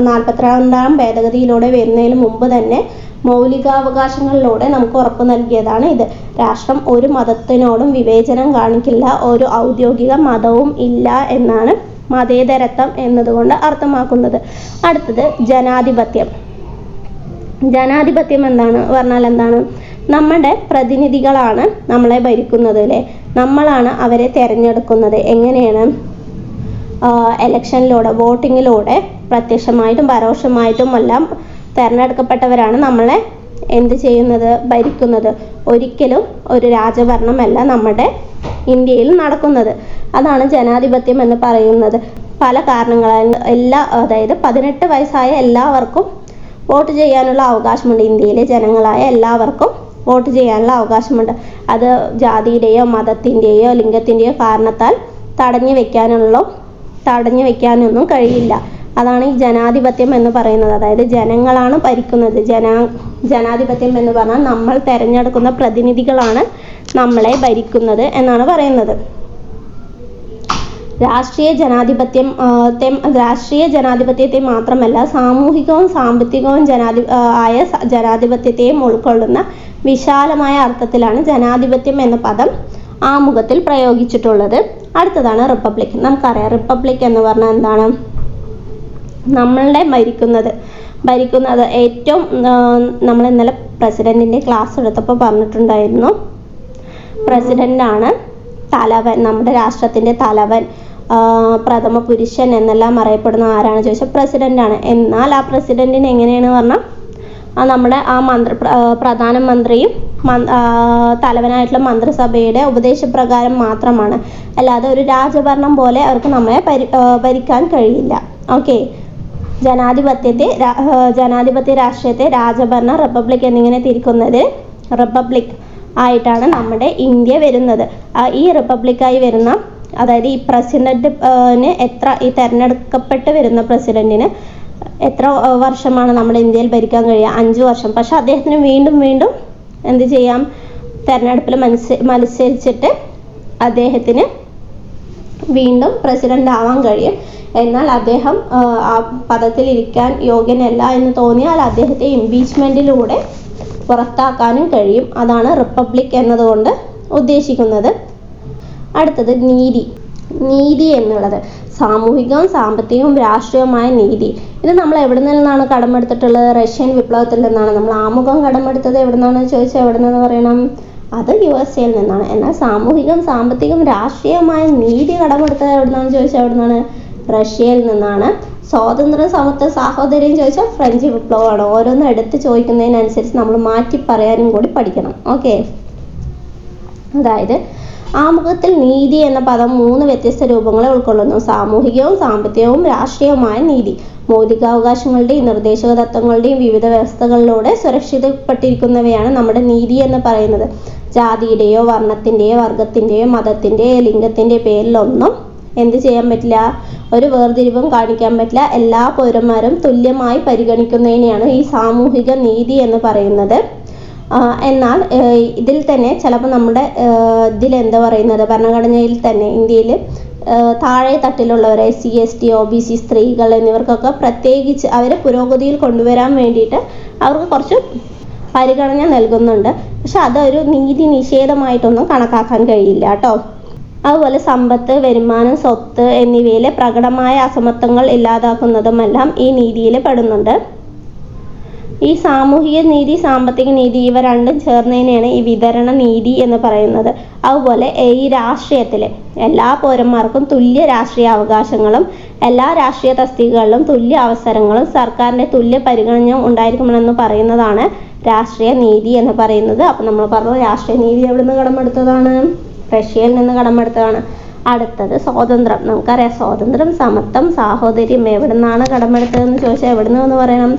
42-ാം ഭേദഗതിയിലൂടെ വരുന്നതിന് മുമ്പ് തന്നെ മൗലികാവകാശങ്ങളിലൂടെ നമുക്ക് ഉറപ്പ് നൽകിയതാണ് ഇത്. രാഷ്ട്രം ഒരു മതത്തിനോടും വിവേചനം കാണിക്കില്ല, ഒരു ഔദ്യോഗിക മതവും ഇല്ല എന്നാണ് മതേതരത്വം എന്നതുകൊണ്ട് അർത്ഥമാക്കുന്നത്. അടുത്തത് ജനാധിപത്യം. ജനാധിപത്യം പറഞ്ഞാൽ എന്താണ്? നമ്മുടെ പ്രതിനിധികളാണ് നമ്മളെ ഭരിക്കുന്നത് അല്ലേ. നമ്മളാണ് അവരെ തിരഞ്ഞെടുക്കുന്നത്. എങ്ങനെയാണ്? ഇലക്ഷനിലൂടെ, വോട്ടിങ്ങിലൂടെ, പ്രത്യക്ഷമായിട്ടും പരോക്ഷമായിട്ടും എല്ലാം തിരഞ്ഞെടുക്കപ്പെട്ടവരാണ് നമ്മളെ എന്ത് ചെയ്യുന്നത്? ഭരിക്കുന്നത്. ഒരിക്കലും ഒരു രാജഭരണമല്ല നമ്മുടെ ഇന്ത്യയിൽ നടക്കുന്നത്. അതാണ് ജനാധിപത്യം എന്ന് പറയുന്നത്. പല കാരണങ്ങളാൽ അതായത് 18 വയസ്സായ എല്ലാവർക്കും വോട്ട് ചെയ്യാനുള്ള അവകാശമുണ്ട്. ഇന്ത്യയിലെ ജനങ്ങളായ എല്ലാവർക്കും വോട്ട് ചെയ്യാനുള്ള അവകാശമുണ്ട്. അത് ജാതിയുടെയോ മതത്തിൻ്റെയോ ലിംഗത്തിൻ്റെയോ കാരണത്താൽ തടഞ്ഞു വെക്കാനൊന്നും കഴിയില്ല. അതാണ് ഈ ജനാധിപത്യം എന്ന് പറയുന്നത്. അതായത് ജനങ്ങളാണ് ഭരിക്കുന്നത്. ജനാധിപത്യം എന്ന് പറഞ്ഞാൽ നമ്മൾ തിരഞ്ഞെടുക്കുന്ന പ്രതിനിധികളാണ് നമ്മളെ ഭരിക്കുന്നത് എന്നാണ് പറയുന്നത്. രാഷ്ട്രീയ ജനാധിപത്യത്തെ മാത്രമല്ല സാമൂഹികവും സാമ്പത്തികവും ജനാധിപത്യത്തെയും ഉൾക്കൊള്ളുന്ന വിശാലമായ അർത്ഥത്തിലാണ് ജനാധിപത്യം എന്ന പദം ആമുഖത്തിൽ പ്രയോഗിച്ചിട്ടുള്ളത്. അടുത്തതാണ് റിപ്പബ്ലിക്. നമുക്കറിയാം റിപ്പബ്ലിക് എന്ന് പറഞ്ഞാൽ എന്താണ്? നമ്മളുടെ ഭരിക്കുന്നത് ഏറ്റവും നമ്മൾ ഇന്നലെ പ്രസിഡന്റിന്റെ ക്ലാസ് എടുത്തപ്പോൾ പറഞ്ഞിട്ടുണ്ടായിരുന്നു. പ്രസിഡന്റാണ് തലവൻ, നമ്മുടെ രാഷ്ട്രത്തിന്റെ തലവൻ, പ്രഥമ പുരുഷൻ എന്നെല്ലാം അറിയപ്പെടുന്ന ആരാണ് ചോദിച്ചാൽ പ്രസിഡന്റാണ്. എന്നാൽ ആ പ്രസിഡന്റിന് എങ്ങനെയാണ് പറഞ്ഞാൽ നമ്മുടെ പ്രധാനമന്ത്രിയും തലവനായിട്ടുള്ള മന്ത്രിസഭയുടെ ഉപദേശപ്രകാരം മാത്രമാണ്. അല്ലാതെ ഒരു രാജഭരണം പോലെ അവർക്ക് നമ്മളെ ഭരിക്കാൻ കഴിയില്ല. ഓക്കെ. ജനാധിപത്യ രാഷ്ട്രീയത്തെ രാജഭരണം, റിപ്പബ്ലിക് എന്നിങ്ങനെ തിരിക്കുന്നത് റിപ്പബ്ലിക് ആയിട്ടാണ് നമ്മുടെ ഇന്ത്യ വരുന്നത്. ഈ റിപ്പബ്ലിക്കായി വരുന്ന, അതായത് ഈ ഈ തിരഞ്ഞെടുക്കപ്പെട്ട് വരുന്ന പ്രസിഡന്റിന് എത്ര വർഷമാണ് നമ്മുടെ ഇന്ത്യയിൽ ഭരിക്കാൻ കഴിയുക? 5 വർഷം. പക്ഷെ അദ്ദേഹത്തിന് വീണ്ടും എന്ത് ചെയ്യാം? തെരഞ്ഞെടുപ്പിൽ മത്സരിച്ചിട്ട് അദ്ദേഹത്തിന് വീണ്ടും പ്രസിഡന്റ് ആവാൻ കഴിയും. എന്നാൽ അദ്ദേഹം ആ പദത്തിൽ ഇരിക്കാൻ യോഗ്യനല്ല എന്ന് തോന്നിയാൽ അദ്ദേഹത്തെ ഇംപീച്ച്മെന്റിലൂടെ പുറത്താക്കാനും കഴിയും. അതാണ് റിപ്പബ്ലിക് എന്നതുകൊണ്ട് ഉദ്ദേശിക്കുന്നത്. അടുത്തത് നീതി എന്നുള്ളത് സാമൂഹികവും സാമ്പത്തികവും രാഷ്ട്രീയവുമായ നീതി. ഇത് നമ്മൾ എവിടെ നിന്നാണ് കടമെടുത്തിട്ടുള്ളത്? റഷ്യൻ വിപ്ലവത്തിൽ നിന്നാണ്. നമ്മൾ ആമുഖം കടമെടുത്തത് എവിടെ നിന്നാണ് ചോദിച്ചാൽ എവിടെ നിന്ന് പറയണം? അത് USA നിന്നാണ്. എന്നാൽ സാമൂഹികവും സാമ്പത്തികവും രാഷ്ട്രീയമായ നീതി കടമെടുത്തത് എവിടെ നിന്നാണ് ചോദിച്ചാൽ എവിടെ നിന്നാണ്? റഷ്യയിൽ നിന്നാണ്. സ്വാതന്ത്ര്യം, സമത്വം, സാഹോദര്യം ചോദിച്ചാൽ ഫ്രഞ്ച് വിപ്ലവമാണ്. ഓരോന്നും എടുത്ത് ചോദിക്കുന്നതിനനുസരിച്ച് നമ്മൾ മാറ്റി പറയാനും കൂടി പഠിക്കണം. ഓക്കെ. അതായത് ആമുഖത്തിൽ നീതി എന്ന പദം 3 വ്യത്യസ്ത രൂപങ്ങളെ ഉൾക്കൊള്ളുന്നു. സാമൂഹികവും സാമ്പത്തികവും രാഷ്ട്രീയവുമായ നീതി മൗലികാവകാശങ്ങളുടെയും നിർദ്ദേശക തത്വങ്ങളുടെയും വിവിധ വ്യവസ്ഥകളിലൂടെ സുരക്ഷിതപ്പെട്ടിരിക്കുന്നവയാണ് നമ്മുടെ നീതി എന്ന് പറയുന്നത്. ജാതിയുടെയോ വർണ്ണത്തിൻ്റെയോ വർഗത്തിൻ്റെയോ മതത്തിൻ്റെയോ ലിംഗത്തിൻ്റെയോ പേരിലൊന്നും എന്ത് ചെയ്യാൻ പറ്റില്ല? ഒരു വേർതിരിവും കാണിക്കാൻ പറ്റില്ല. എല്ലാ പൗരന്മാരും തുല്യമായി പരിഗണിക്കുന്നതിനെയാണ് ഈ സാമൂഹിക നീതി എന്ന് പറയുന്നത്. എന്നാൽ ഇതിൽ തന്നെ ചിലപ്പോൾ നമ്മുടെ ഇതിലെന്താ പറയുന്നത്, ഭരണഘടനയിൽ തന്നെ ഇന്ത്യയിൽ താഴെ തട്ടിലുള്ളവരെ SC ST OBC സ്ത്രീകൾ എന്നിവർക്കൊക്കെ പ്രത്യേകിച്ച് അവരെ പുരോഗതിയിൽ കൊണ്ടുവരാൻ വേണ്ടിയിട്ട് അവർക്ക് കുറച്ച് പരിഗണന നൽകുന്നുണ്ട്. പക്ഷെ അതൊരു നീതി നിഷേധമായിട്ടൊന്നും കണക്കാക്കാൻ കഴിയില്ല കേട്ടോ. അതുപോലെ സമ്പത്ത്, വരുമാനം, സ്വത്ത് എന്നിവയിലെ പ്രകടമായ അസമത്വങ്ങൾ ഇല്ലാതാക്കുന്നതുമെല്ലാം ഈ നീതിയിൽ പെടുന്നുണ്ട്. ഈ സാമൂഹിക നീതി, സാമ്പത്തിക നീതി ഇവ രണ്ടും ചേർന്നതിനെയാണ് ഈ വിതരണ നീതി എന്ന് പറയുന്നത്. അതുപോലെ ഈ രാഷ്ട്രീയത്തിൽ എല്ലാ പൗരന്മാർക്കും തുല്യ രാഷ്ട്രീയ അവകാശങ്ങളും എല്ലാ രാഷ്ട്രീയ തസ്തികകളിലും തുല്യ അവസരങ്ങളും സർക്കാരിൻ്റെ തുല്യ പരിഗണന ഉണ്ടായിരിക്കണമെന്ന് പറയുന്നതാണ് രാഷ്ട്രീയ നീതി എന്ന് പറയുന്നത്. അപ്പം നമ്മൾ പറഞ്ഞു രാഷ്ട്രീയ നീതി എവിടെ നിന്ന് കടമെടുത്തതാണ്? റഷ്യയിൽ നിന്ന് കടമെടുത്തതാണ്. അടുത്തത് സ്വാതന്ത്ര്യം. നമുക്കറിയാം സ്വാതന്ത്ര്യം, സമത്വം, സാഹോദര്യം എവിടെ നിന്നാണ് കടമെടുത്തതെന്ന് ചോദിച്ചാൽ എവിടെ നിന്നെന്ന് പറയണം?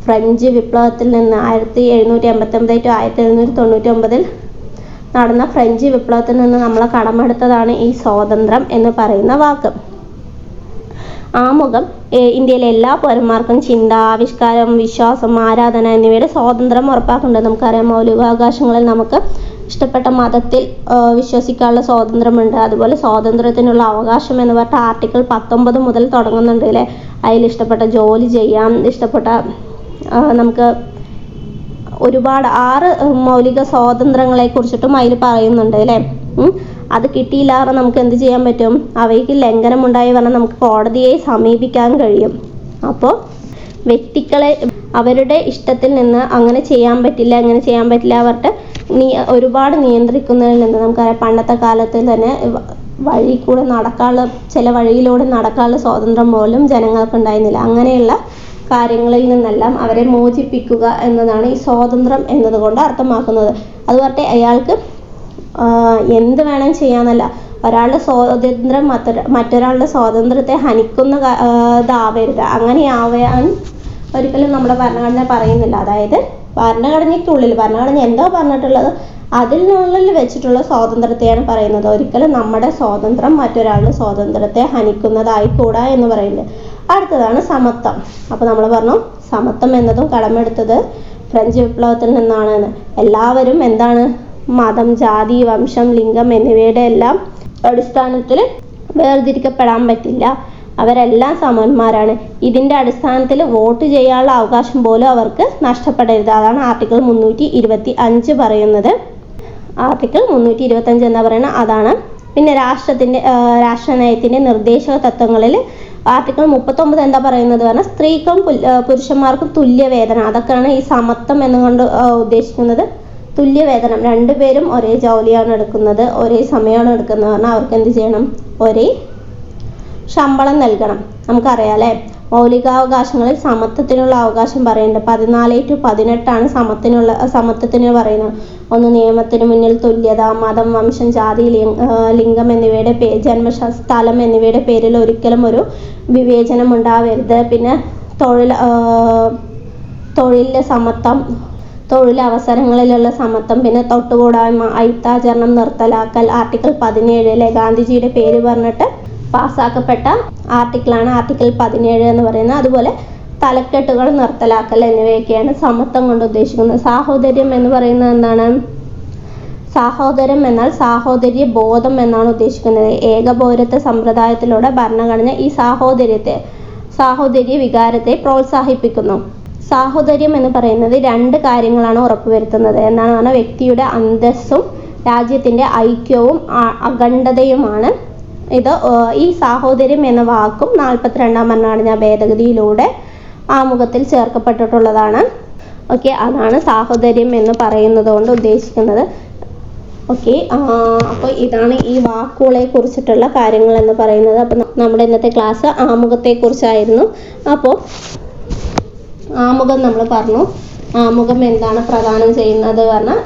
ഫ്രഞ്ച് വിപ്ലവത്തിൽ നിന്ന് 1789 to 1799 നടന്ന ഫ്രഞ്ച് വിപ്ലവത്തിൽ നിന്ന് നമ്മൾ കടമെടുത്തതാണ് ഈ സ്വാതന്ത്ര്യം എന്ന് പറയുന്ന വാക്ക്. ആമുഖം ഇന്ത്യയിലെ എല്ലാ പൗരന്മാർക്കും ചിന്ത, ആവിഷ്കാരം, വിശ്വാസം, ആരാധന എന്നിവയുടെ സ്വാതന്ത്ര്യം ഉറപ്പാക്കുന്നുണ്ട്. നമുക്കറിയാം മൗലികാവകാശങ്ങളിൽ നമുക്ക് ഇഷ്ടപ്പെട്ട മതത്തിൽ വിശ്വസിക്കാനുള്ള സ്വാതന്ത്ര്യമുണ്ട്. അതുപോലെ സ്വാതന്ത്ര്യത്തിനുള്ള അവകാശം എന്ന് പറഞ്ഞാൽ ആർട്ടിക്കിൾ 19 മുതൽ തുടങ്ങുന്നുണ്ട് അല്ലേ. അതിൽ ഇഷ്ടപ്പെട്ട ജോലി ചെയ്യാം, ഇഷ്ടപ്പെട്ട നമുക്ക് ഒരുപാട് 6 മൗലിക സ്വാതന്ത്ര്യങ്ങളെ കുറിച്ചിട്ടും അതിൽ പറയുന്നുണ്ട് അല്ലേ. അത് കിട്ടിയില്ലാതെ നമുക്ക് എന്ത് ചെയ്യാൻ പറ്റും? അവയ്ക്ക് ലംഘനം ഉണ്ടായി പറഞ്ഞാൽ നമുക്ക് കോടതിയെ സമീപിക്കാൻ കഴിയും. അപ്പോൾ വ്യക്തികളെ അവരുടെ ഇഷ്ടത്തിൽ നിന്ന് അങ്ങനെ ചെയ്യാൻ പറ്റില്ല, അങ്ങനെ ചെയ്യാൻ പറ്റില്ല അവരുടെ ഒരുപാട് നിയന്ത്രിക്കുന്നതിൽ നിന്ന് നമുക്കറിയാം പണ്ടത്തെ കാലത്തിൽ തന്നെ ചില വഴിയിലൂടെ നടക്കാനുള്ള സ്വാതന്ത്ര്യം പോലും ജനങ്ങൾക്ക് ഉണ്ടായിരുന്നില്ല. അങ്ങനെയുള്ള കാര്യങ്ങളിൽ നിന്നെല്ലാം അവരെ മോചിപ്പിക്കുക എന്നതാണ് ഈ സ്വാതന്ത്ര്യം എന്നതുകൊണ്ട് അർത്ഥമാക്കുന്നത്. അതുപോലെ അയാൾക്ക് എന്ത് വേണം ചെയ്യാന്നല്ല, ഒരാളുടെ സ്വാതന്ത്ര്യം മറ്റൊരാളുടെ സ്വാതന്ത്ര്യത്തെ ഹനിക്കുന്നതാവരുത്. അങ്ങനെയാവാൻ ഒരിക്കലും നമ്മുടെ ഭരണഘടന പറയുന്നില്ല. അതായത് ഭരണഘടന എന്തോ പറഞ്ഞിട്ടുള്ളത് അതിനുള്ളിൽ വെച്ചിട്ടുള്ള സ്വാതന്ത്ര്യത്തെയാണ് പറയുന്നത്. ഒരിക്കലും നമ്മുടെ സ്വാതന്ത്ര്യം മറ്റൊരാളുടെ സ്വാതന്ത്ര്യത്തെ ഹനിക്കുന്നതായിക്കൂടാ എന്ന് പറയുന്നത്. അടുത്തതാണ് സമത്വം. അപ്പോൾ നമ്മൾ പറഞ്ഞു സമത്വം എന്നതും കടമെടുത്തത് ഫ്രഞ്ച് വിപ്ലവത്തിൽ നിന്നാണ്. എല്ലാവരും എന്താണ് മതം, ജാതി, വംശം, ലിംഗം എന്നിവയുടെ എല്ലാം അടിസ്ഥാനത്തിൽ വേർതിരിക്കപ്പെടാൻ പറ്റില്ല, അവരെല്ലാം സമന്മാരാണ്. ഇതിൻ്റെ അടിസ്ഥാനത്തിൽ വോട്ട് ചെയ്യാനുള്ള അവകാശം പോലും അവർക്ക് നഷ്ടപ്പെടരുത്. അതാണ് ആർട്ടിക്കിൾ 325 പറയുന്നത്. ആർട്ടിക്കിൾ 325 എന്താ പറയുന്നത് അതാണ്. പിന്നെ രാഷ്ട്രനയത്തിൻ്റെ നിർദ്ദേശക തത്വങ്ങളിൽ ആർട്ടിക്കിൾ 39 എന്താ പറയുന്നത് പറഞ്ഞാൽ സ്ത്രീക്കും പുരുഷന്മാർക്കും തുല്യവേതനം. അതൊക്കെയാണ് ഈ സമത്വം എന്നുകൊണ്ട് ഉദ്ദേശിക്കുന്നത്. തുല്യവേതനം, രണ്ടുപേരും ഒരേ ജോലിയാണ് എടുക്കുന്നത്, ഒരേ സമയമാണ് എടുക്കുന്നത് പറഞ്ഞാൽ അവർക്ക് എന്ത് ചെയ്യണം, ഒരേ ശമ്പളം നൽകണം. നമുക്കറിയാം അല്ലേ, മൗലികാവകാശങ്ങളിൽ സമത്വത്തിനുള്ള അവകാശം പറയുന്നുണ്ട്. 14-18 സമത്വത്തിന് പറയുന്നത്. ഒന്ന്, നിയമത്തിന് മുന്നിൽ തുല്യത, മതം, വംശം, ജാതി, ലിംഗം എന്നിവയുടെ ജന്മസ്ഥലം എന്നിവയുടെ പേരിൽ ഒരിക്കലും ഒരു വിവേചനം ഉണ്ടാവരുത്. പിന്നെ തൊഴിലിലെ സമത്വം, തൊഴിലവസരങ്ങളിലുള്ള സമത്വം, പിന്നെ തൊട്ടുകൂടായ്മ, അയിത്താചരണം നിർത്തലാക്കൽ. ആർട്ടിക്കിൾ 17 ഗാന്ധിജിയുടെ പേര് പറഞ്ഞിട്ട് പാസ്സാക്കപ്പെട്ട ആർട്ടിക്കിളാണ് ആർട്ടിക്കിൾ 17 എന്ന് പറയുന്നത്. അതുപോലെ തലക്കെട്ടുകൾ നിർത്തലാക്കൽ എന്നിവയൊക്കെയാണ് സമത്വം കൊണ്ട് ഉദ്ദേശിക്കുന്നത്. സാഹോദര്യം എന്ന് പറയുന്നത് എന്താണ്? സാഹോദര്യം എന്നാൽ സാഹോദര്യ ബോധം എന്നാണ് ഉദ്ദേശിക്കുന്നത്. ഏകപൗരത്വ സമ്പ്രദായത്തിലൂടെ ഭരണഘടന ഈ സാഹോദര്യ വികാരത്തെ പ്രോത്സാഹിപ്പിക്കുന്നു. സാഹോദര്യം എന്ന് പറയുന്നത് 2 കാര്യങ്ങളാണ് ഉറപ്പുവരുത്തുന്നത്. എന്നാണ് പറഞ്ഞാൽ വ്യക്തിയുടെ അന്തസ്സും രാജ്യത്തിൻ്റെ ഐക്യവും അഖണ്ഡതയുമാണ്. ഈ സാഹോദര്യം എന്ന വാക്കും 42ാം ഭരണഘടനാ ഭേദഗതിയിലൂടെ ആമുഖത്തിൽ ചേർക്കപ്പെട്ടിട്ടുള്ളതാണ്. ഓക്കെ, അതാണ് സാഹോദര്യം എന്ന് പറയുന്നത് കൊണ്ട് ഉദ്ദേശിക്കുന്നത്. ഓക്കെ, അപ്പോൾ ഇതാണ് ഈ വാക്കുകളെ കുറിച്ചിട്ടുള്ള കാര്യങ്ങൾ എന്ന് പറയുന്നത്. അപ്പോൾ നമ്മുടെ ഇന്നത്തെ ക്ലാസ് ആമുഖത്തെക്കുറിച്ചായിരുന്നു. അപ്പോൾ ആമുഖം നമ്മൾ പറഞ്ഞു. ആമുഖം എന്താണ് പ്രദാനം ചെയ്യുന്നത് പറഞ്ഞാൽ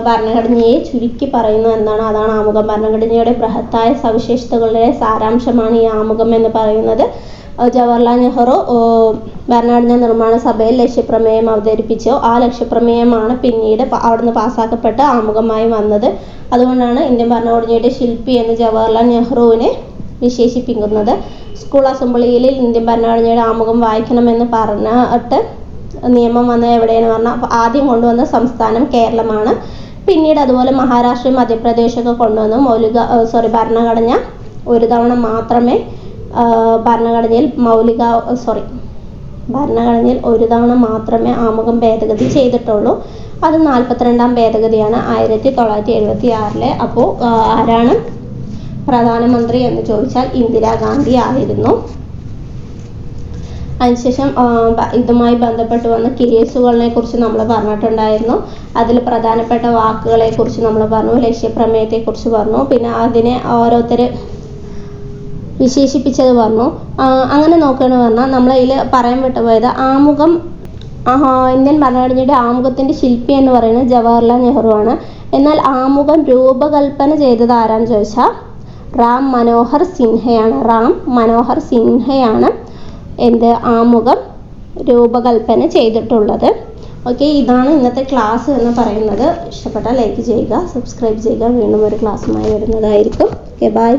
ഭരണഘടനയെ ചുരുക്കി പറയുന്നു എന്നാണ്. അതാണ് ആമുഖം. ഭരണഘടനയുടെ ബൃഹത്തായ സവിശേഷതകളുടെ സാരാംശമാണ് ഈ ആമുഖം എന്ന് പറയുന്നത്. ജവഹർലാൽ നെഹ്റു ഭരണഘടനാ നിർമ്മാണ സഭയിൽ ലക്ഷ്യപ്രമേയം അവതരിപ്പിച്ചു. ആ ലക്ഷ്യപ്രമേയമാണ് പിന്നീട് അവിടുന്ന് പാസ്സാക്കപ്പെട്ട് ആമുഖമായി വന്നത്. അതുകൊണ്ടാണ് ഇന്ത്യൻ ഭരണഘടനയുടെ ശില്പി എന്ന് ജവഹർലാൽ നെഹ്റുവിനെ വിശേഷിപ്പിക്കുന്നത്. സ്കൂൾ അസംബ്ലിയിൽ ഇന്ത്യൻ ഭരണഘടനയുടെ ആമുഖം വായിക്കണമെന്ന് പറഞ്ഞിട്ട് നിയമം വന്നത് എവിടെയെന്ന് പറഞ്ഞാൽ ആദ്യം കൊണ്ടുവന്ന സംസ്ഥാനം കേരളമാണ്. പിന്നീട് അതുപോലെ മഹാരാഷ്ട്രയും മധ്യപ്രദേശൊക്കെ കൊണ്ടുവന്നു. ഭരണഘടന ഒരു തവണ മാത്രമേ ഭരണഘടനയിൽ ഒരു തവണ മാത്രമേ ആമുഖം ഭേദഗതി ചെയ്തിട്ടുള്ളൂ. അത് 42ാം ഭേദഗതിയാണ് 1976. അപ്പോൾ ആരാണ് പ്രധാനമന്ത്രി എന്ന് ചോദിച്ചാൽ ഇന്ദിരാഗാന്ധി ആയിരുന്നു. അതിനുശേഷം ഇതുമായി ബന്ധപ്പെട്ട് വന്ന കേസുകളെ കുറിച്ച് നമ്മൾ പറഞ്ഞിട്ടുണ്ടായിരുന്നു. അതിൽ പ്രധാനപ്പെട്ട വാക്കുകളെ കുറിച്ച് നമ്മൾ പറഞ്ഞു, ലക്ഷ്യപ്രമേയത്തെക്കുറിച്ച് പറഞ്ഞു, പിന്നെ അതിനെ ഓരോരുത്തർ വിശേഷിപ്പിച്ചത് പറഞ്ഞു. അങ്ങനെ നോക്കുകയാണെന്ന് പറഞ്ഞാൽ നമ്മളതിൽ പറയാൻ വിട്ടുപോയത് ആമുഖം, ഇന്ത്യൻ ഭരണഘടനയുടെ ആമുഖത്തിൻ്റെ ശില്പി എന്ന് പറയുന്നത് ജവഹർലാൽ നെഹ്റു ആണ്. എന്നാൽ ആമുഖം രൂപകൽപ്പന ചെയ്തത് ആരാന്ന് ചോദിച്ചാൽ റാം മനോഹർ സിൻഹയാണ് ആമുഖം രൂപകൽപ്പന ചെയ്തിട്ടുള്ളത്. ഓക്കെ, ഇതാണ് ഇന്നത്തെ ക്ലാസ് എന്ന് പറയുന്നത്. ഇഷ്ടപ്പെട്ടാൽ ലൈക്ക് ചെയ്യുക, സബ്സ്ക്രൈബ് ചെയ്യുക. വീണ്ടും ഒരു ക്ലാസ്സുമായി വരുന്നതായിരിക്കും. Okay, by.